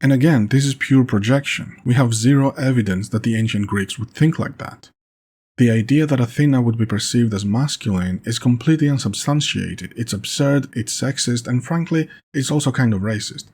And again, this is pure projection. We have zero evidence that the ancient Greeks would think like that. The idea that Athena would be perceived as masculine is completely unsubstantiated. It's absurd, it's sexist, and frankly, it's also kind of racist.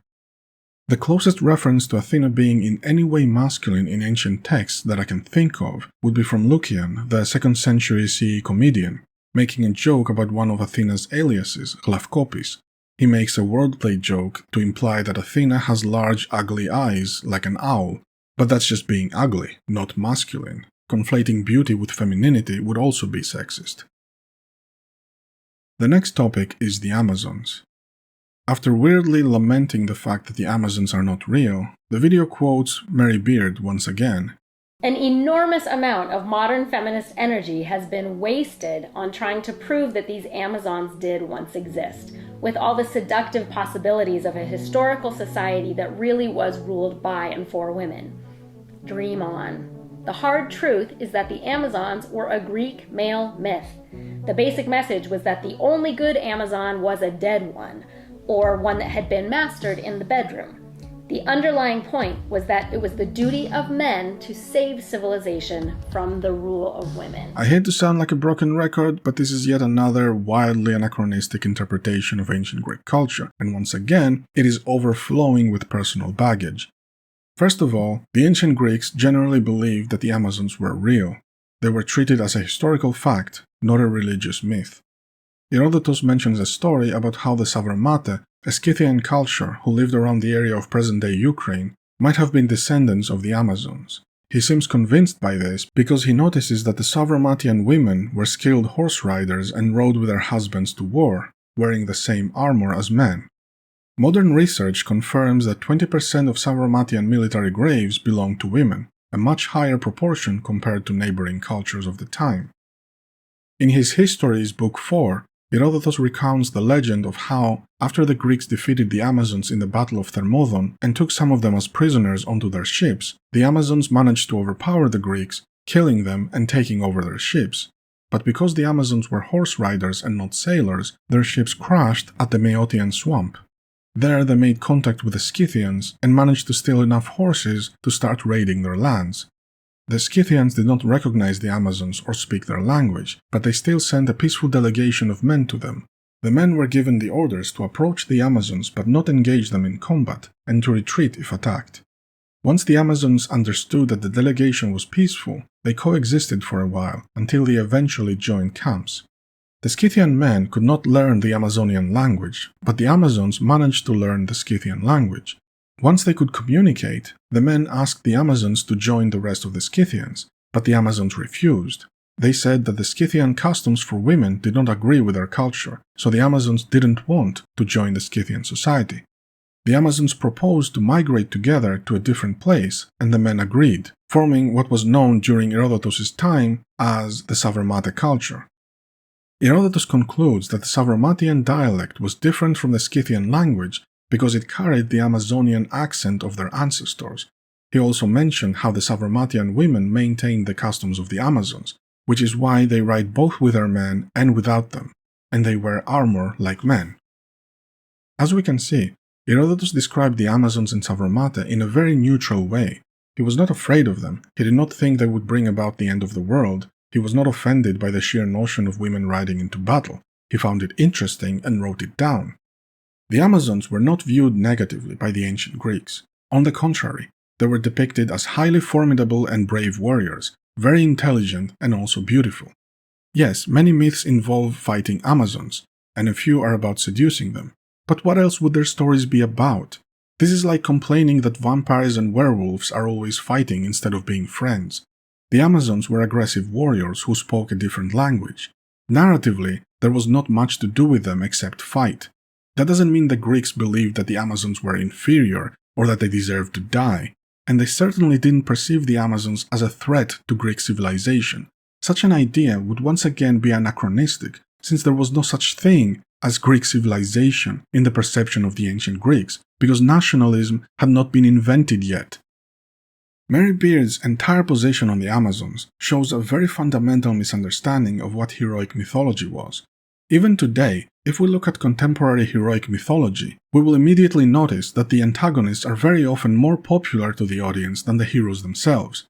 The closest reference to Athena being in any way masculine in ancient texts that I can think of would be from Lucian, the 2nd century CE comedian, making a joke about one of Athena's aliases, Glavkopis. He makes a wordplay joke to imply that Athena has large, ugly eyes, like an owl, but that's just being ugly, not masculine. Conflating beauty with femininity would also be sexist. The next topic is the Amazons. After weirdly lamenting the fact that the Amazons are not real, the video quotes Mary Beard once again. An enormous amount of modern feminist energy has been wasted on trying to prove that these Amazons did once exist, with all the seductive possibilities of a historical society that really was ruled by and for women. Dream on. The hard truth is that the Amazons were a Greek male myth. The basic message was that the only good Amazon was a dead one, or one that had been mastered in the bedroom. The underlying point was that it was the duty of men to save civilization from the rule of women. I hate to sound like a broken record, but this is yet another wildly anachronistic interpretation of ancient Greek culture, and once again, it is overflowing with personal baggage. First of all, the ancient Greeks generally believed that the Amazons were real. They were treated as a historical fact, not a religious myth. Herodotus mentions a story about how the Savarmate, a Scythian culture who lived around the area of present-day Ukraine, might have been descendants of the Amazons. He seems convinced by this because he notices that the Savarmatian women were skilled horse riders and rode with their husbands to war, wearing the same armor as men. Modern research confirms that 20% of Savarmatian military graves belong to women, a much higher proportion compared to neighboring cultures of the time. In his Histories Book 4, Herodotus recounts the legend of how, after the Greeks defeated the Amazons in the Battle of Thermodon and took some of them as prisoners onto their ships, the Amazons managed to overpower the Greeks, killing them and taking over their ships. But because the Amazons were horse riders and not sailors, their ships crashed at the Meotian swamp. There they made contact with the Scythians and managed to steal enough horses to start raiding their lands. The Scythians did not recognize the Amazons or speak their language, but they still sent a peaceful delegation of men to them. The men were given the orders to approach the Amazons but not engage them in combat, and to retreat if attacked. Once the Amazons understood that the delegation was peaceful, they coexisted for a while, until they eventually joined camps. The Scythian men could not learn the Amazonian language, but the Amazons managed to learn the Scythian language. Once they could communicate, the men asked the Amazons to join the rest of the Scythians, but the Amazons refused. They said that the Scythian customs for women did not agree with their culture, so the Amazons didn't want to join the Scythian society. The Amazons proposed to migrate together to a different place, and the men agreed, forming what was known during Herodotus' time as the Savarmate culture. Herodotus concludes that the Savarmatian dialect was different from the Scythian language because it carried the Amazonian accent of their ancestors. He also mentioned how the Savarmatian women maintained the customs of the Amazons, which is why they ride both with their men and without them, and they wear armor like men. As we can see, Herodotus described the Amazons and Savarmate in a very neutral way. He was not afraid of them, he did not think they would bring about the end of the world, He was not offended by the sheer notion of women riding into battle. He found it interesting and wrote it down. The Amazons were not viewed negatively by the ancient Greeks. On the contrary, they were depicted as highly formidable and brave warriors, very intelligent and also beautiful. Yes, many myths involve fighting Amazons, and a few are about seducing them. But what else would their stories be about? This is like complaining that vampires and werewolves are always fighting instead of being friends. The Amazons were aggressive warriors who spoke a different language. Narratively, there was not much to do with them except fight. That doesn't mean the Greeks believed that the Amazons were inferior or that they deserved to die, and they certainly didn't perceive the Amazons as a threat to Greek civilization. Such an idea would once again be anachronistic, since there was no such thing as Greek civilization in the perception of the ancient Greeks, because nationalism had not been invented yet. Mary Beard's entire position on the Amazons shows a very fundamental misunderstanding of what heroic mythology was. Even today, if we look at contemporary heroic mythology, we will immediately notice that the antagonists are very often more popular to the audience than the heroes themselves.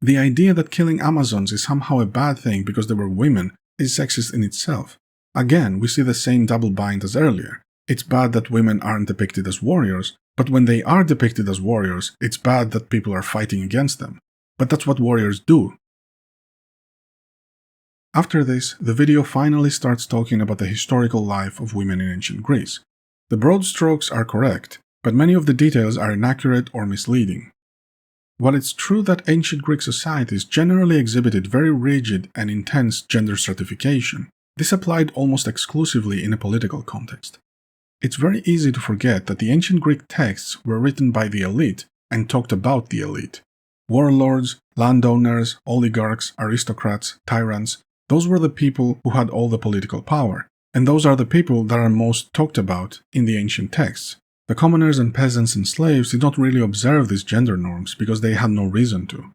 The idea that killing Amazons is somehow a bad thing because they were women is sexist in itself. Again, we see the same double bind as earlier. It's bad that women aren't depicted as warriors, but when they are depicted as warriors, it's bad that people are fighting against them. But that's what warriors do. After this, the video finally starts talking about the historical life of women in ancient Greece. The broad strokes are correct, but many of the details are inaccurate or misleading. While it's true that ancient Greek societies generally exhibited very rigid and intense gender stratification, this applied almost exclusively in a political context. It's very easy to forget that the ancient Greek texts were written by the elite and talked about the elite. Warlords, landowners, oligarchs, aristocrats, tyrants, those were the people who had all the political power, and those are the people that are most talked about in the ancient texts. The commoners and peasants and slaves did not really observe these gender norms because they had no reason to.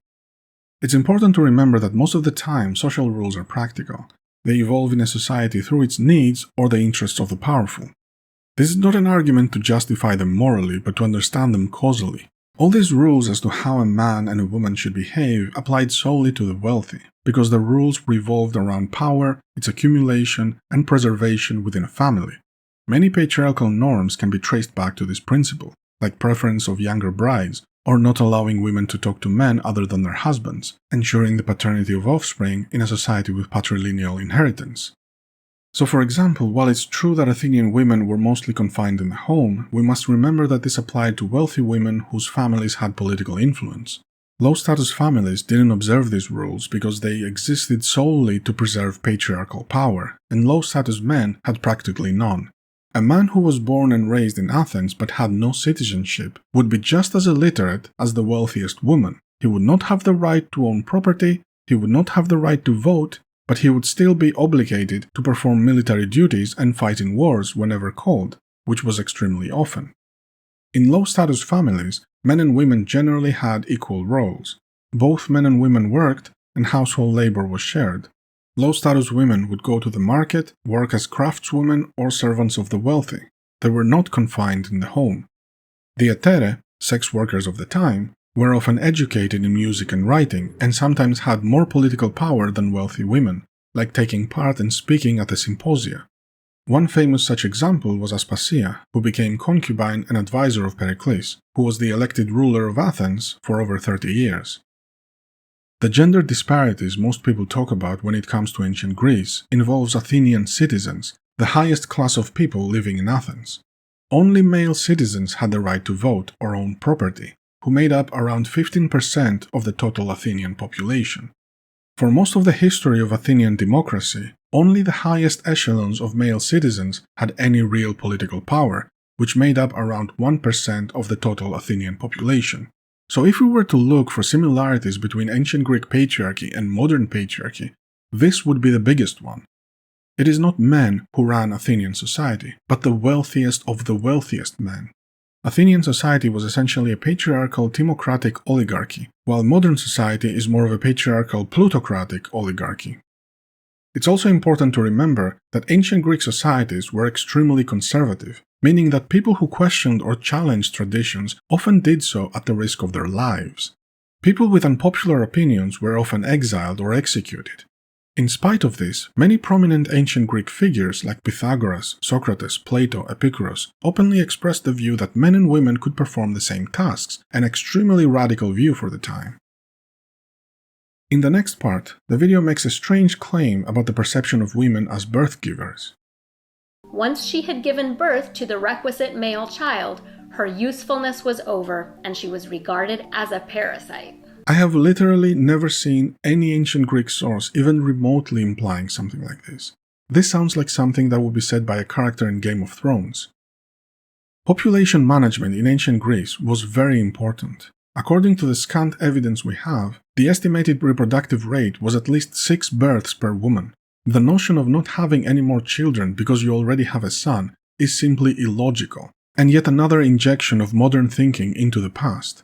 It's important to remember that most of the time social rules are practical. They evolve in a society through its needs or the interests of the powerful. This is not an argument to justify them morally, but to understand them causally. All these rules as to how a man and a woman should behave applied solely to the wealthy, because the rules revolved around power, its accumulation, and preservation within a family. Many patriarchal norms can be traced back to this principle, like preference of younger brides, or not allowing women to talk to men other than their husbands, ensuring the paternity of offspring in a society with patrilineal inheritance. So for example, while it's true that Athenian women were mostly confined in the home, we must remember that this applied to wealthy women whose families had political influence. Low-status families didn't observe these rules because they existed solely to preserve patriarchal power, and low-status men had practically none. A man who was born and raised in Athens but had no citizenship would be just as illiterate as the wealthiest woman. He would not have the right to own property, he would not have the right to vote, but he would still be obligated to perform military duties and fight in wars whenever called, which was extremely often. In low-status families, men and women generally had equal roles. Both men and women worked, and household labor was shared. Low-status women would go to the market, work as craftswomen or servants of the wealthy. They were not confined in the home. The Etere, sex workers of the time, were often educated in music and writing, and sometimes had more political power than wealthy women, like taking part in speaking at the symposia. One famous such example was Aspasia, who became concubine and advisor of Pericles, who was the elected ruler of Athens for over 30 years. The gender disparities most people talk about when it comes to ancient Greece involves Athenian citizens, the highest class of people living in Athens. Only male citizens had the right to vote or own property, who made up around 15% of the total Athenian population. For most of the history of Athenian democracy, only the highest echelons of male citizens had any real political power, which made up around 1% of the total Athenian population. So if we were to look for similarities between ancient Greek patriarchy and modern patriarchy, this would be the biggest one. It is not men who ran Athenian society, but the wealthiest of the wealthiest men. Athenian society was essentially a patriarchal timocratic oligarchy, while modern society is more of a patriarchal plutocratic oligarchy. It's also important to remember that ancient Greek societies were extremely conservative, meaning that people who questioned or challenged traditions often did so at the risk of their lives. People with unpopular opinions were often exiled or executed. In spite of this, many prominent ancient Greek figures like Pythagoras, Socrates, Plato, Epicurus openly expressed the view that men and women could perform the same tasks, an extremely radical view for the time. In the next part, the video makes a strange claim about the perception of women as birth givers. Once she had given birth to the requisite male child, her usefulness was over, and she was regarded as a parasite. I have literally never seen any ancient Greek source even remotely implying something like this. This sounds like something that would be said by a character in Game of Thrones. Population management in ancient Greece was very important. According to the scant evidence we have, the estimated reproductive rate was at least 6 births per woman. The notion of not having any more children because you already have a son is simply illogical, and yet another injection of modern thinking into the past.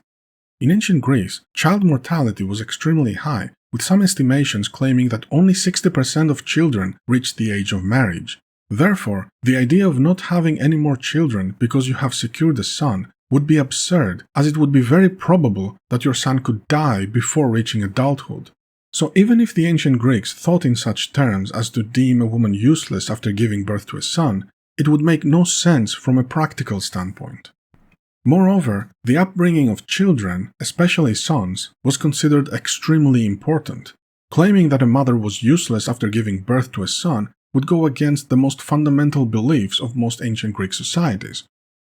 In ancient Greece, child mortality was extremely high, with some estimations claiming that only 60% of children reached the age of marriage. Therefore, the idea of not having any more children because you have secured a son would be absurd, as it would be very probable that your son could die before reaching adulthood. So even if the ancient Greeks thought in such terms as to deem a woman useless after giving birth to a son, it would make no sense from a practical standpoint. Moreover, the upbringing of children, especially sons, was considered extremely important. Claiming that a mother was useless after giving birth to a son would go against the most fundamental beliefs of most ancient Greek societies.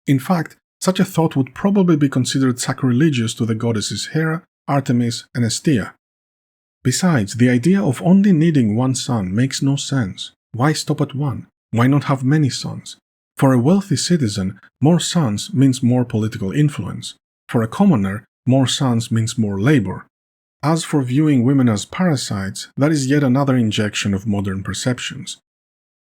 In fact, such a thought would probably be considered sacrilegious to the goddesses Hera, Artemis, and Hestia. Besides, the idea of only needing one son makes no sense. Why stop at one? Why not have many sons? For a wealthy citizen, more sons means more political influence. For a commoner, more sons means more labor. As for viewing women as parasites, that is yet another injection of modern perceptions.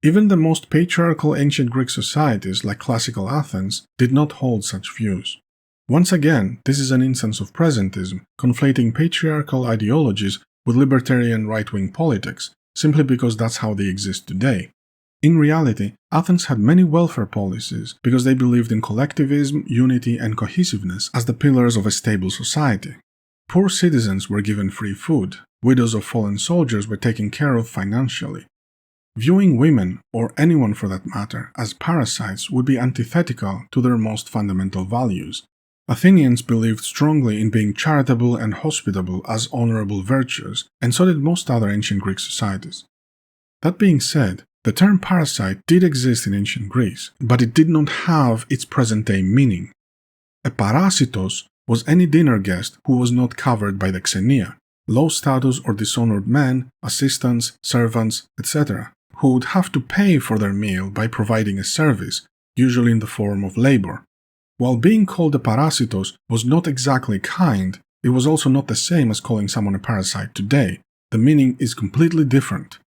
Even the most patriarchal ancient Greek societies, like classical Athens, did not hold such views. Once again, this is an instance of presentism, conflating patriarchal ideologies with libertarian right-wing politics, simply because that's how they exist today. In reality, Athens had many welfare policies because they believed in collectivism, unity, and cohesiveness as the pillars of a stable society. Poor citizens were given free food, widows of fallen soldiers were taken care of financially. Viewing women, or anyone for that matter, as parasites would be antithetical to their most fundamental values. Athenians believed strongly in being charitable and hospitable as honorable virtues, and so did most other ancient Greek societies. That being said, the term parasite did exist in ancient Greece, but it did not have its present-day meaning. A parasitos was any dinner guest who was not covered by the xenia, low-status or dishonored men, assistants, servants, etc., who would have to pay for their meal by providing a service, usually in the form of labor. While being called a parasitos was not exactly kind, it was also not the same as calling someone a parasite today. The meaning is completely different.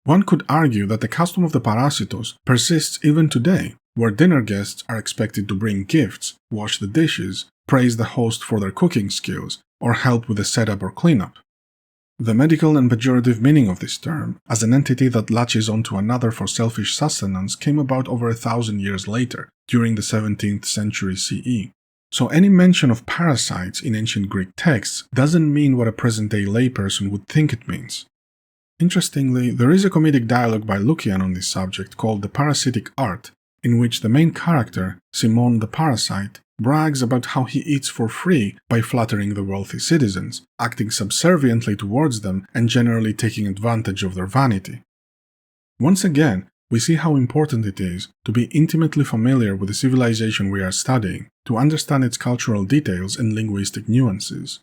One could argue that the custom of the parasitos persists even today, where dinner guests are expected to bring gifts, wash the dishes, praise the host for their cooking skills, or help with the setup or cleanup. The medical and pejorative meaning of this term, as an entity that latches onto another for selfish sustenance, came about over 1,000 years later, during the 17th century CE. So any mention of parasites in ancient Greek texts doesn't mean what a present-day layperson would think it means. Interestingly, there is a comedic dialogue by Lucian on this subject called The Parasitic Art, in which the main character, Simon the Parasite, brags about how he eats for free by flattering the wealthy citizens, acting subserviently towards them and generally taking advantage of their vanity. Once again, we see how important it is to be intimately familiar with the civilization we are studying, to understand its cultural details and linguistic nuances.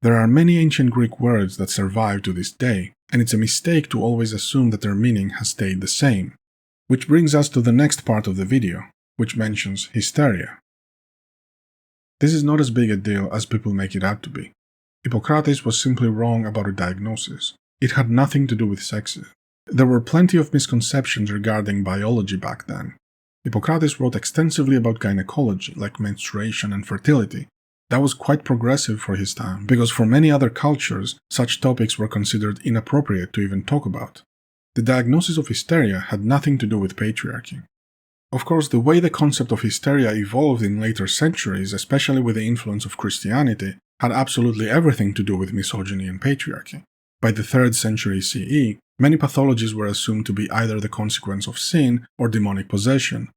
There are many ancient Greek words that survive to this day, and it's a mistake to always assume that their meaning has stayed the same. Which brings us to the next part of the video, which mentions hysteria. This is not as big a deal as people make it out to be. Hippocrates was simply wrong about a diagnosis. It had nothing to do with sexism. There were plenty of misconceptions regarding biology back then. Hippocrates wrote extensively about gynecology, like menstruation and fertility. That was quite progressive for his time, because for many other cultures, such topics were considered inappropriate to even talk about. The diagnosis of hysteria had nothing to do with patriarchy. Of course, the way the concept of hysteria evolved in later centuries, especially with the influence of Christianity, had absolutely everything to do with misogyny and patriarchy. By the 3rd century CE, Many pathologies were assumed to be either the consequence of sin or demonic possession.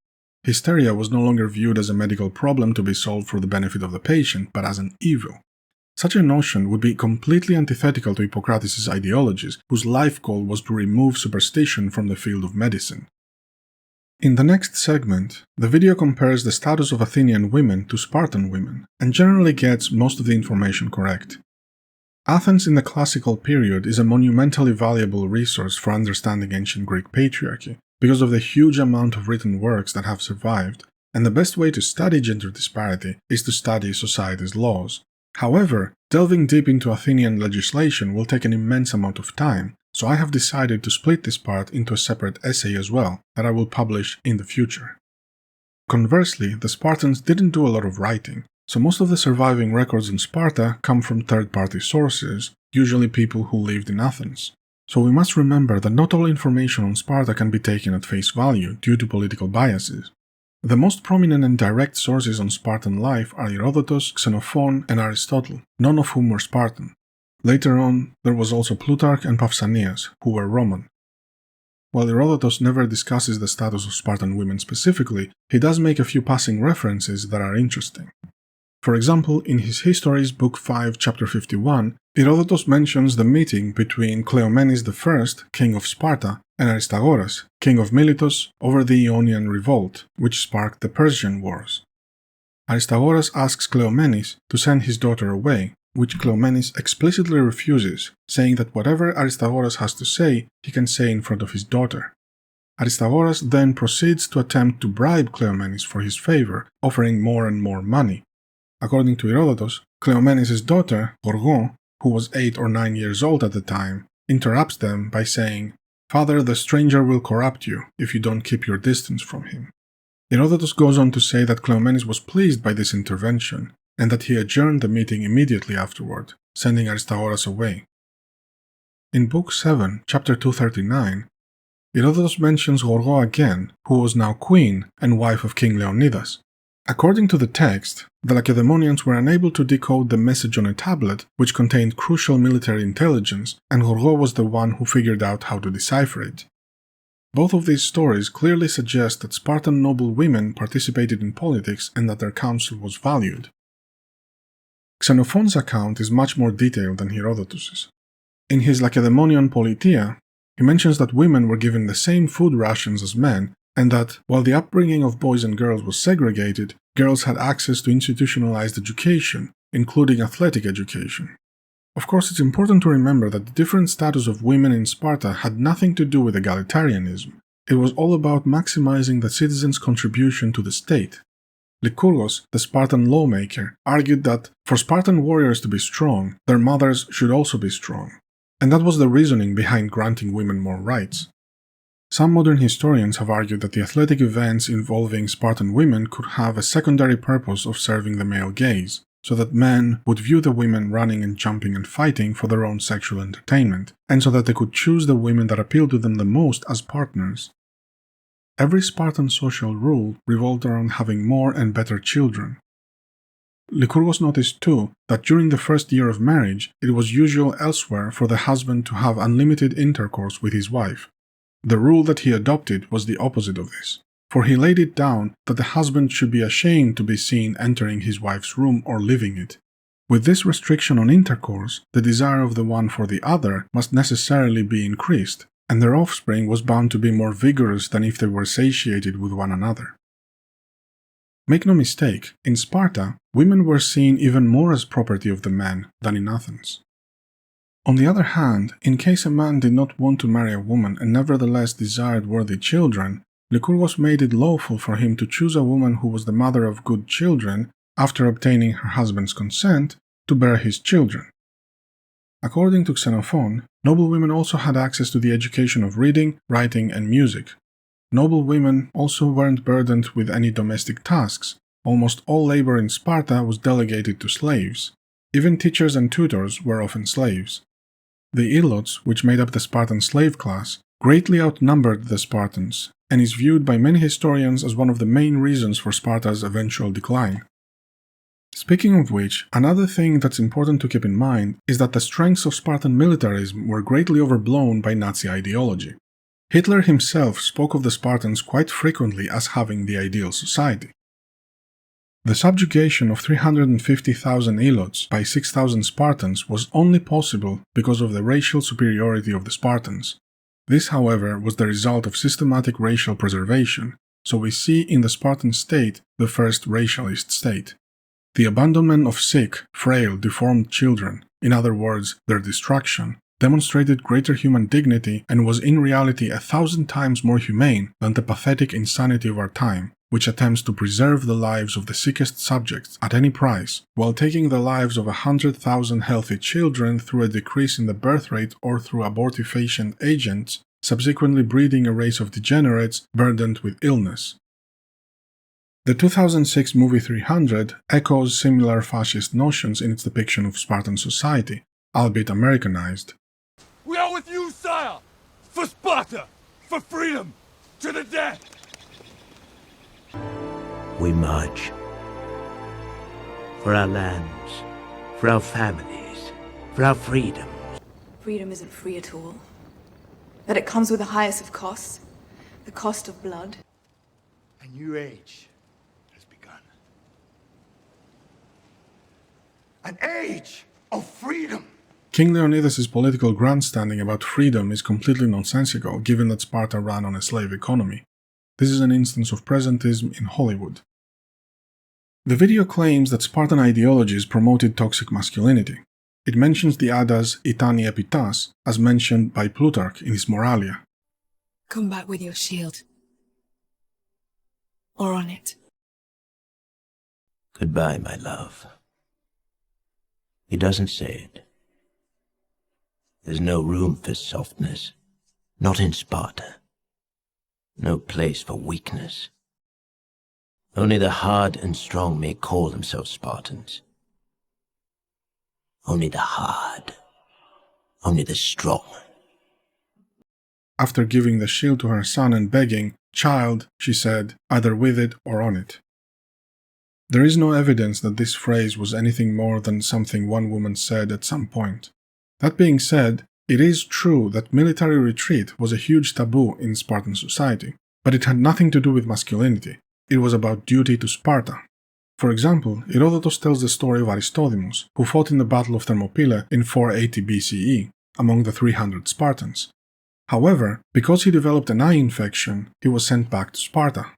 Hysteria was no longer viewed as a medical problem to be solved for the benefit of the patient, but as an evil. Such a notion would be completely antithetical to Hippocrates' ideologies, whose life goal was to remove superstition from the field of medicine. In the next segment, the video compares the status of Athenian women to Spartan women, and generally gets most of the information correct. Athens in the classical period is a monumentally valuable resource for understanding ancient Greek patriarchy, because of the huge amount of written works that have survived, and the best way to study gender disparity is to study society's laws. However, delving deep into Athenian legislation will take an immense amount of time, so I have decided to split this part into a separate essay as well, that I will publish in the future. Conversely, the Spartans didn't do a lot of writing, so most of the surviving records in Sparta come from third-party sources, usually people who lived in Athens. So we must remember that not all information on Sparta can be taken at face value due to political biases. The most prominent and direct sources on Spartan life are Herodotus, Xenophon, and Aristotle, none of whom were Spartan. Later on, there was also Plutarch and Pausanias, who were Roman. While Herodotus never discusses the status of Spartan women specifically, he does make a few passing references that are interesting. For example, in his Histories, Book 5, Chapter 51, Herodotus mentions the meeting between Cleomenes I, king of Sparta, and Aristagoras, king of Miletus, over the Ionian revolt, which sparked the Persian Wars. Aristagoras asks Cleomenes to send his daughter away, which Cleomenes explicitly refuses, saying that whatever Aristagoras has to say, he can say in front of his daughter. Aristagoras then proceeds to attempt to bribe Cleomenes for his favor, offering more and more money. According to Herodotus, Cleomenes' daughter, Gorgon, who was 8 or 9 years old at the time, interrupts them by saying, "Father, the stranger will corrupt you if you don't keep your distance from him." Herodotus goes on to say that Cleomenes was pleased by this intervention, and that he adjourned the meeting immediately afterward, sending Aristagoras away. In Book 7, Chapter 239, Herodotus mentions Gorgon again, who was now queen and wife of King Leonidas. According to the text, the Lacedaemonians were unable to decode the message on a tablet, which contained crucial military intelligence, and Gorgon was the one who figured out how to decipher it. Both of these stories clearly suggest that Spartan noble women participated in politics and that their counsel was valued. Xenophon's account is much more detailed than Herodotus's. In his Lacedaemonian Politia, he mentions that women were given the same food rations as men, and that, while the upbringing of boys and girls was segregated, girls had access to institutionalized education, including athletic education. Of course, it's important to remember that the different status of women in Sparta had nothing to do with egalitarianism. It was all about maximizing the citizens' contribution to the state. Lycurgos, the Spartan lawmaker, argued that for Spartan warriors to be strong, their mothers should also be strong. And that was the reasoning behind granting women more rights. Some modern historians have argued that the athletic events involving Spartan women could have a secondary purpose of serving the male gaze, so that men would view the women running and jumping and fighting for their own sexual entertainment, and so that they could choose the women that appealed to them the most as partners. Every Spartan social rule revolved around having more and better children. Lycurgos noticed too that during the first year of marriage, it was usual elsewhere for the husband to have unlimited intercourse with his wife. The rule that he adopted was the opposite of this, for he laid it down that the husband should be ashamed to be seen entering his wife's room or leaving it. With this restriction on intercourse, the desire of the one for the other must necessarily be increased, and their offspring was bound to be more vigorous than if they were satiated with one another. Make no mistake, in Sparta, women were seen even more as property of the men than in Athens. On the other hand, in case a man did not want to marry a woman and nevertheless desired worthy children, Lycurgos made it lawful for him to choose a woman who was the mother of good children, after obtaining her husband's consent, to bear his children. According to Xenophon, noble women also had access to the education of reading, writing, and music. Noble women also weren't burdened with any domestic tasks. Almost all labor in Sparta was delegated to slaves. Even teachers and tutors were often slaves. The Ilots, which made up the Spartan slave class, greatly outnumbered the Spartans, and is viewed by many historians as one of the main reasons for Sparta's eventual decline. Speaking of which, another thing that's important to keep in mind is that the strengths of Spartan militarism were greatly overblown by Nazi ideology. Hitler himself spoke of the Spartans quite frequently as having the ideal society. The subjugation of 350,000 Ilots by 6,000 Spartans was only possible because of the racial superiority of the Spartans. This, however, was the result of systematic racial preservation, so we see in the Spartan state the first racialist state. The abandonment of sick, frail, deformed children, in other words, their destruction, demonstrated greater human dignity and was in reality 1,000 times more humane than the pathetic insanity of our time, which attempts to preserve the lives of the sickest subjects at any price, while taking the lives of 100,000 healthy children through a decrease in the birth rate or through abortifacient agents, subsequently breeding a race of degenerates burdened with illness. The 2006 movie 300 echoes similar fascist notions in its depiction of Spartan society, albeit Americanized. We are with you, sire! For Sparta! For freedom! To the death! We march. For our lands, for our families, for our freedom. Freedom isn't free at all. That it comes with the highest of costs, the cost of blood. A new age has begun. An age of freedom! King Leonidas' political grandstanding about freedom is completely nonsensical given that Sparta ran on a slave economy. This is an instance of presentism in Hollywood. The video claims that Spartan ideologies promoted toxic masculinity. It mentions the Adas Itani Epitas, as mentioned by Plutarch in his Moralia. Come back with your shield. Or on it. Goodbye, my love. He doesn't say it. There's no room for softness. Not in Sparta. No place for weakness. Only the hard and strong may call themselves Spartans. Only the hard. Only the strong. After giving the shield to her son and begging, "Child," she said, "either with it or on it." There is no evidence that this phrase was anything more than something one woman said at some point. That being said, it is true that military retreat was a huge taboo in Spartan society, but it had nothing to do with masculinity. It was about duty to Sparta. For example, Herodotus tells the story of Aristodemus, who fought in the Battle of Thermopylae in 480 BCE, among the 300 Spartans. However, because he developed an eye infection, he was sent back to Sparta.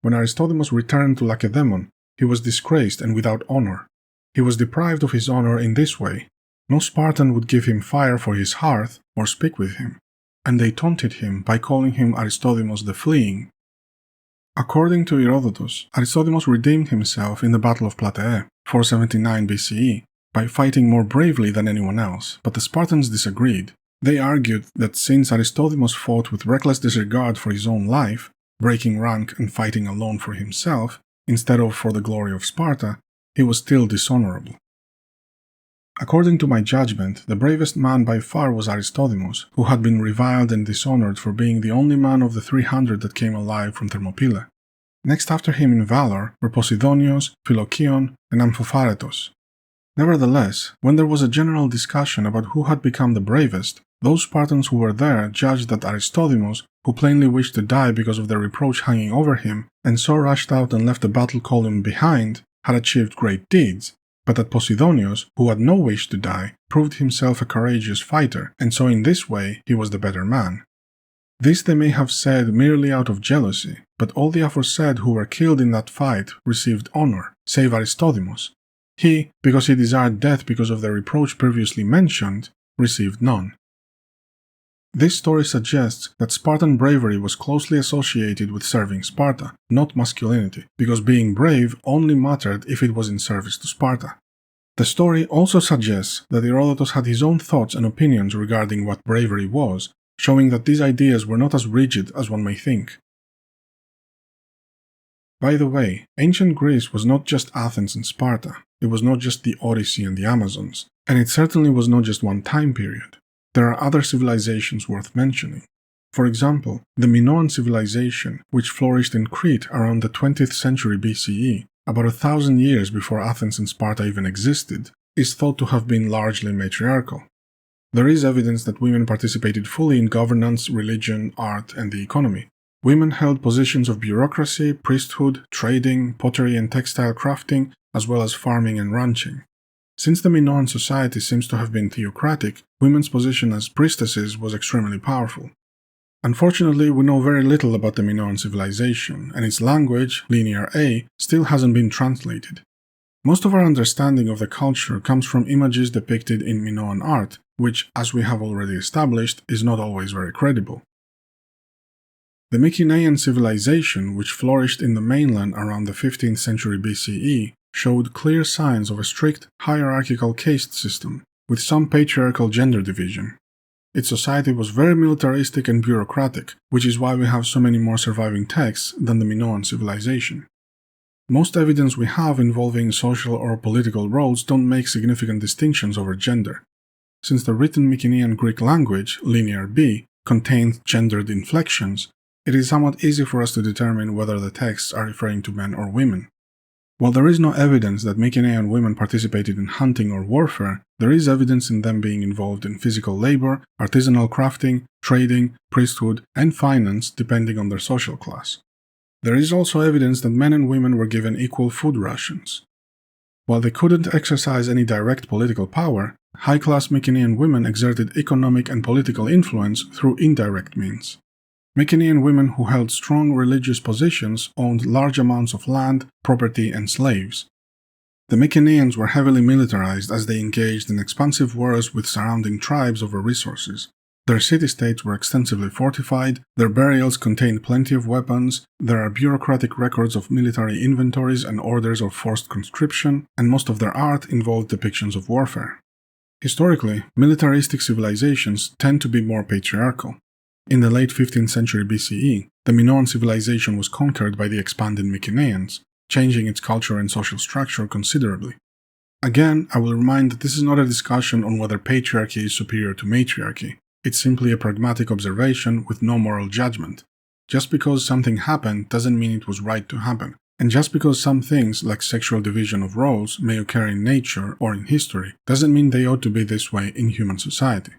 When Aristodemus returned to Lacedaemon, he was disgraced and without honor. He was deprived of his honor in this way. No Spartan would give him fire for his hearth or speak with him, and they taunted him by calling him Aristodemus the Fleeing. According to Herodotus, Aristodemus redeemed himself in the Battle of Plataea, 479 BCE, by fighting more bravely than anyone else, but the Spartans disagreed. They argued that since Aristodemus fought with reckless disregard for his own life, breaking rank and fighting alone for himself, instead of for the glory of Sparta, he was still dishonorable. According to my judgment, the bravest man by far was Aristodemus, who had been reviled and dishonored for being the only man of the 300 that came alive from Thermopylae. Next after him in valor were Posidonios, Philocyon, and Amphipharetos. Nevertheless, when there was a general discussion about who had become the bravest, those Spartans who were there judged that Aristodemus, who plainly wished to die because of the reproach hanging over him, and so rushed out and left the battle column behind, had achieved great deeds, but that Posidonios, who had no wish to die, proved himself a courageous fighter, and so in this way he was the better man. This they may have said merely out of jealousy, but all the aforesaid who were killed in that fight received honor, save Aristodemus. He, because he desired death because of the reproach previously mentioned, received none. This story suggests that Spartan bravery was closely associated with serving Sparta, not masculinity, because being brave only mattered if it was in service to Sparta. The story also suggests that Herodotus had his own thoughts and opinions regarding what bravery was, showing that these ideas were not as rigid as one may think. By the way, ancient Greece was not just Athens and Sparta, it was not just the Odyssey and the Amazons, and it certainly was not just one time period. There are other civilizations worth mentioning. For example, the Minoan civilization, which flourished in Crete around the 20th century BCE, about 1,000 years before Athens and Sparta even existed, is thought to have been largely matriarchal. There is evidence that women participated fully in governance, religion, art, and the economy. Women held positions of bureaucracy, priesthood, trading, pottery and textile crafting, as well as farming and ranching. Since the Minoan society seems to have been theocratic, women's position as priestesses was extremely powerful. Unfortunately, we know very little about the Minoan civilization, and its language, Linear A, still hasn't been translated. Most of our understanding of the culture comes from images depicted in Minoan art, which, as we have already established, is not always very credible. The Mycenaean civilization, which flourished in the mainland around the 15th century BCE, showed clear signs of a strict, hierarchical caste system, with some patriarchal gender division. Its society was very militaristic and bureaucratic, which is why we have so many more surviving texts than the Minoan civilization. Most evidence we have involving social or political roles don't make significant distinctions over gender. Since the written Mycenaean Greek language, Linear B, contains gendered inflections, it is somewhat easy for us to determine whether the texts are referring to men or women. While there is no evidence that Mycenaean women participated in hunting or warfare, there is evidence in them being involved in physical labor, artisanal crafting, trading, priesthood, and finance depending on their social class. There is also evidence that men and women were given equal food rations. While they couldn't exercise any direct political power, high-class Mycenaean women exerted economic and political influence through indirect means. Mycenaean women who held strong religious positions owned large amounts of land, property, and slaves. The Mycenaeans were heavily militarized as they engaged in expansive wars with surrounding tribes over resources. Their city-states were extensively fortified, their burials contained plenty of weapons, there are bureaucratic records of military inventories and orders of forced conscription, and most of their art involved depictions of warfare. Historically, militaristic civilizations tend to be more patriarchal. In the late 15th century BCE, the Minoan civilization was conquered by the expanded Mycenaeans, changing its culture and social structure considerably. Again, I will remind that this is not a discussion on whether patriarchy is superior to matriarchy. It's simply a pragmatic observation with no moral judgment. Just because something happened doesn't mean it was right to happen, and just because some things, like sexual division of roles, may occur in nature or in history, doesn't mean they ought to be this way in human society.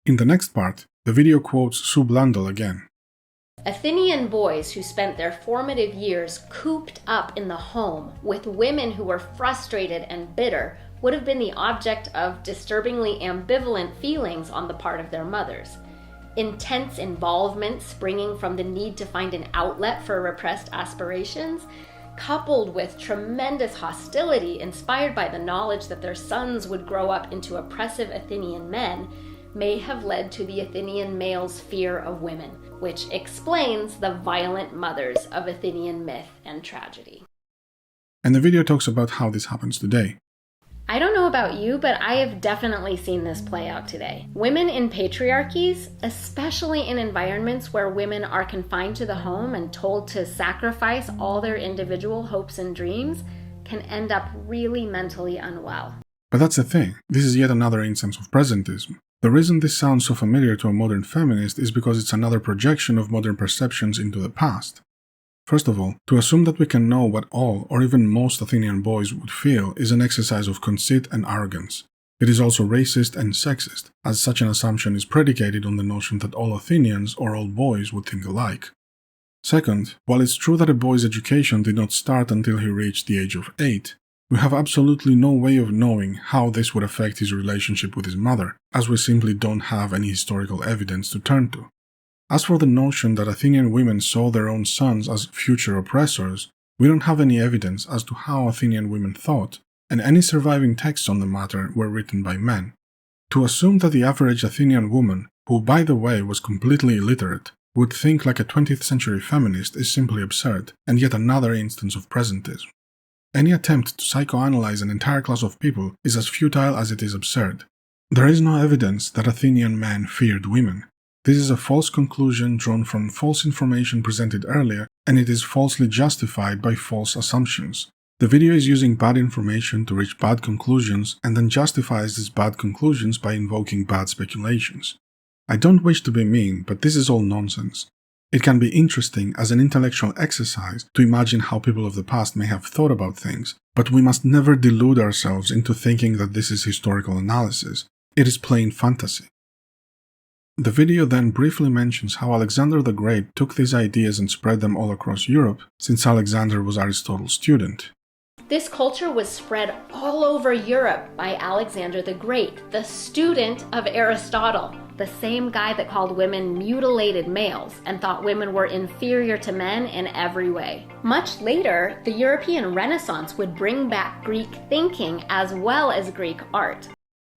In the next part, the video quotes Sue Blundell again. Athenian boys who spent their formative years cooped up in the home with women who were frustrated and bitter would have been the object of disturbingly ambivalent feelings on the part of their mothers. Intense involvement springing from the need to find an outlet for repressed aspirations, coupled with tremendous hostility inspired by the knowledge that their sons would grow up into oppressive Athenian men, may have led to the Athenian male's fear of women, which explains the violent mothers of Athenian myth and tragedy. And the video talks about how this happens today. I don't know about you, but I have definitely seen this play out today. Women in patriarchies, especially in environments where women are confined to the home and told to sacrifice all their individual hopes and dreams, can end up really mentally unwell. But that's the thing, this is yet another instance of presentism. The reason this sounds so familiar to a modern feminist is because it's another projection of modern perceptions into the past. First of all, to assume that we can know what all, or even most Athenian boys would feel is an exercise of conceit and arrogance. It is also racist and sexist, as such an assumption is predicated on the notion that all Athenians or all boys would think alike. Second, while it's true that a boy's education did not start until he reached the age of 8, we have absolutely no way of knowing how this would affect his relationship with his mother, as we simply don't have any historical evidence to turn to. As for the notion that Athenian women saw their own sons as future oppressors, we don't have any evidence as to how Athenian women thought, and any surviving texts on the matter were written by men. To assume that the average Athenian woman, who by the way was completely illiterate, would think like a 20th century feminist is simply absurd, and yet another instance of presentism. Any attempt to psychoanalyze an entire class of people is as futile as it is absurd. There is no evidence that Athenian men feared women. This is a false conclusion drawn from false information presented earlier, and it is falsely justified by false assumptions. The video is using bad information to reach bad conclusions and then justifies these bad conclusions by invoking bad speculations. I don't wish to be mean, but this is all nonsense. It can be interesting as an intellectual exercise to imagine how people of the past may have thought about things, but we must never delude ourselves into thinking that this is historical analysis. It is plain fantasy. The video then briefly mentions how Alexander the Great took these ideas and spread them all across Europe, since Alexander was Aristotle's student. This culture was spread all over Europe by Alexander the Great, the student of Aristotle, the same guy that called women mutilated males and thought women were inferior to men in every way. Much later, the European Renaissance would bring back Greek thinking as well as Greek art.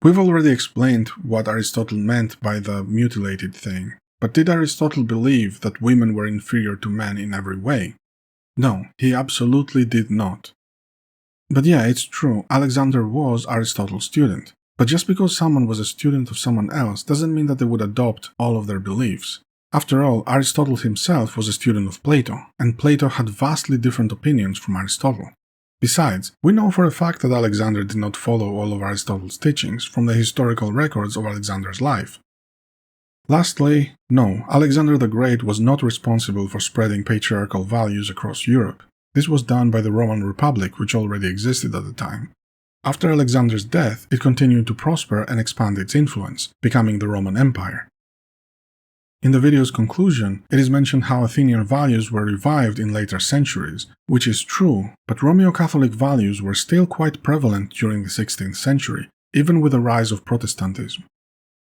We've already explained what Aristotle meant by the mutilated thing, but did Aristotle believe that women were inferior to men in every way? No, he absolutely did not. But yeah, it's true, Alexander was Aristotle's student. But just because someone was a student of someone else doesn't mean that they would adopt all of their beliefs. After all, Aristotle himself was a student of Plato, and Plato had vastly different opinions from Aristotle. Besides, we know for a fact that Alexander did not follow all of Aristotle's teachings from the historical records of Alexander's life. Lastly, no, Alexander the Great was not responsible for spreading patriarchal values across Europe. This was done by the Roman Republic, which already existed at the time. After Alexander's death, it continued to prosper and expand its influence, becoming the Roman Empire. In the video's conclusion, it is mentioned how Athenian values were revived in later centuries, which is true, but Romeo-Catholic values were still quite prevalent during the 16th century, even with the rise of Protestantism.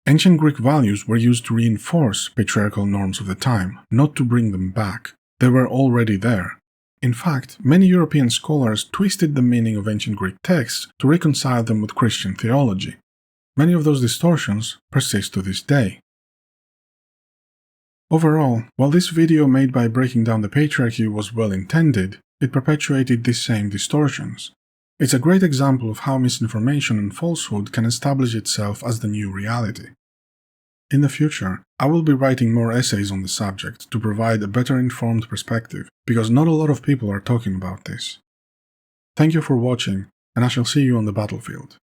Ancient Greek values were used to reinforce patriarchal norms of the time, not to bring them back. They were already there. In fact, many European scholars twisted the meaning of ancient Greek texts to reconcile them with Christian theology. Many of those distortions persist to this day. Overall, while this video made by Breaking Down the Patriarchy was well intended, it perpetuated these same distortions. It's a great example of how misinformation and falsehood can establish itself as the new reality. In the future, I will be writing more essays on the subject to provide a better informed perspective, because not a lot of people are talking about this. Thank you for watching, and I shall see you on the battlefield.